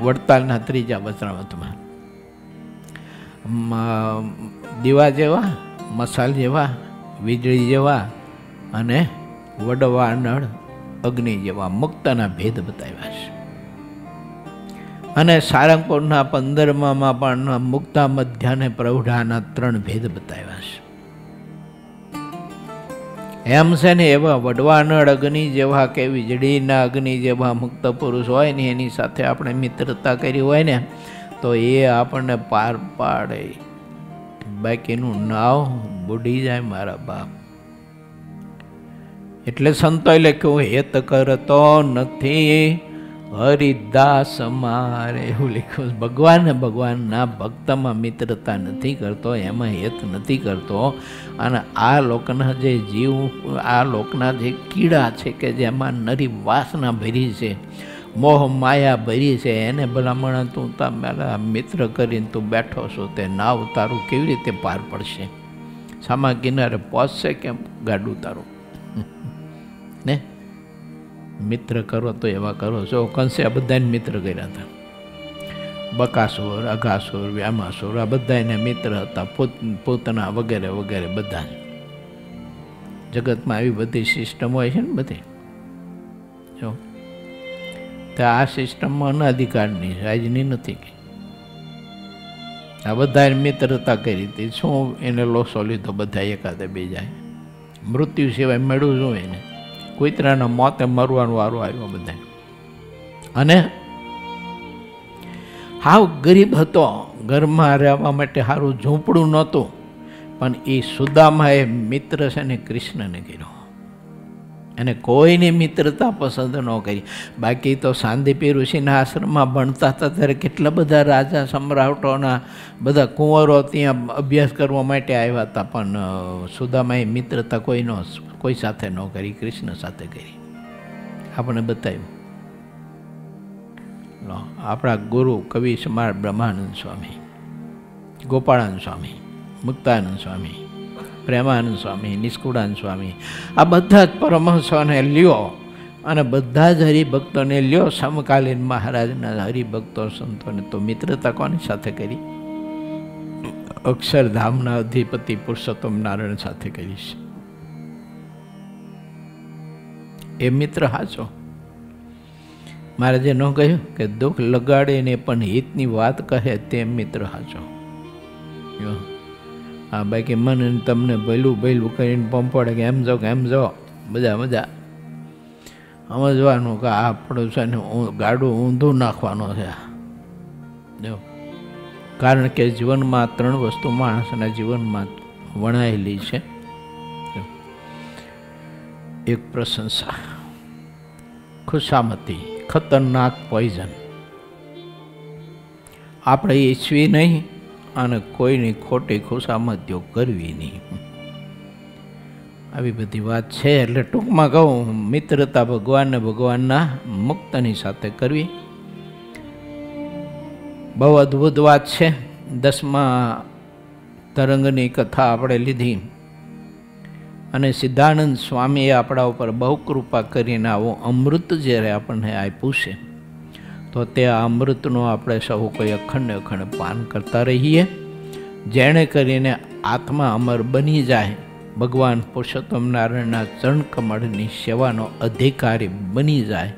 વડતાલના ત્રીજા વચનામૃતમાં. દીવા જેવા, મસાલ જેવા, વીજળી જેવા અને વડવાનળ અગ્નિ જેવા મુક્તના ભેદ બતાવ્યા છે. અને સારંગપુરના 15માં પણ મુક્તા, મધ્યાને પ્રૌઢાના 3 ભેદ બતાવ્યા છે. એમ છે ને એવા વડવાનળ અગ્નિ જેવા કે વીજળીના અગ્નિ જેવા મુક્ત પુરુષ હોય ને એની સાથે આપણે મિત્રતા કરી હોય ને તો એ આપણને પાર પાડે, બાકીનું નાવ બુડી જાય મારા બાપ. એટલે સંતોએ લખ્યું હેત કરતો નથી હરિદાસ મારે, એવું લખ્યું. ભગવાનના ભક્તમાં મિત્રતા નથી કરતો, એમાં હેત નથી કરતો. અને આ લોકના જે જીવ, આ લોકના જે કીડા છે કે જેમાં નરી વાસના ભરી છે, મોહ માયા ભરી છે, એને ભલામણ તું તારા મિત્ર કરીને તું બેઠો છો, તે નાવ તારું કેવી રીતે પાર પડશે? સામા કિનારે પહોંચશે કેમ ગાડું તારું? ને મિત્ર કરો તો એવા કરો છો. કંસે આ બધાને મિત્ર કર્યા હતા. બકાસુર, અઘાસુર, વ્યામાસુર, આ બધા એને મિત્ર હતા. પોતના વગેરે વગેરે બધા. જગતમાં આવી બધી સિસ્ટમ હોય છે ને બધી. જો તો આ સિસ્ટમમાં અનાધિકારની છે, આજની નથી. આ બધા મિત્રતા કરી હતી. શું એને લોસો લીધો? બધા એકાદે બે જાય. મૃત્યુ સિવાય મેળવું શું એને? કૂતરાના મોતે મરવાનો વારો આવ્યો બધા. અને હાવ ગરીબ હતો, ઘરમાં રહેવા માટે સારું ઝૂંપડું નહોતું, પણ એ સુદામાએ મિત્ર છે ને કૃષ્ણને કર્યો. અને કોઈની મિત્રતા પસંદ ન કરી. બાકી તો સાંદીપી ઋષિના આશ્રમમાં ભણતા હતા ત્યારે કેટલા બધા રાજા સમ્રાટોના બધા કુંવરો ત્યાં અભ્યાસ કરવા માટે આવ્યા હતા, પણ સુદામાએ મિત્રતા કોઈ સાથે ન કરી, કૃષ્ણ સાથે કરી. આપણે બતાવ્યું. આપણા ગુરુ કવિ સમાર બ્રહ્માનંદ સ્વામી, ગોપાળાનંદ સ્વામી, મુક્તાનંદ સ્વામી, પ્રેમાનંદ સ્વામી, નિષ્કુળાનંદ સ્વામી, આ બધા જ પરમહંસોને લ્યો અને બધા જ હરિભક્તોને લ્યો. સમકાલીન મહારાજના હરિભક્તો સંતોને તો મિત્રતા કોની સાથે કરી? અક્ષરધામના અધિપતિ પુરુષોત્તમ નારાયણ સાથે કરીશ. એ મિત્ર હાચો. મહારાજે ન કહ્યું કે દુઃખ લગાડીને પણ હિતની વાત કહે તે મિત્ર હાચો. હા, બાકી મને તમને ભયલું કરીને પંપોડે કે એમ જાઓ બધા મજા સમજવાનું કે આપણું છે ને ગાડું ઊંધું નાખવાનો છે. જો કારણ કે જીવનમાં 3 વસ્તુ માણસના જીવનમાં વણાયેલી છે. એક પ્રશંસા, ખુશામતી, ખતરનાક પોઈઝન. આપણે ઈચ્છવી નહીં અને કોઈની ખોટી ખુશામતીઓ કરવી નહીં. આવી બધી વાત છે. એટલે ટૂંકમાં કહું, મિત્રતા ભગવાનને ભગવાનના મુક્તની સાથે કરવી બહુ અદ્ભુત વાત છે. 10મા તરંગની કથા આપણે લીધી અને સિદ્ધાનંદ સ્વામીએ આપણા ઉપર બહુ કૃપા કરીને આવું અમૃત જ્યારે આપણને આપ્યું છે, તો તે અમૃતનો આપણે સૌ કોઈ અખંડ પાન કરતા રહીએ, જેણે કરીને આત્મા અમર બની જાય, ભગવાન પુરુષોત્તમ નારાયણના ચરણ કમળની સેવાનો અધિકારી બની જાય.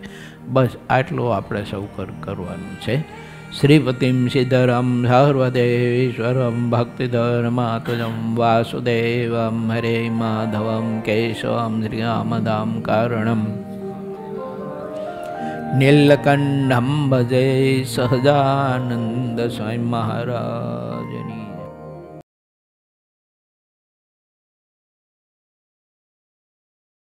બસ આટલું આપણે સૌ કરવાનું છે. श्रीपतिं सिद्धरं सर्वदेवेश्वरं भक्तिधर्मात्मजं वासुदेवं हरे माधवं केशवं श्रीरामदां कारणं नीलकण्ठं भजे सहजानंद स्वामी महाराज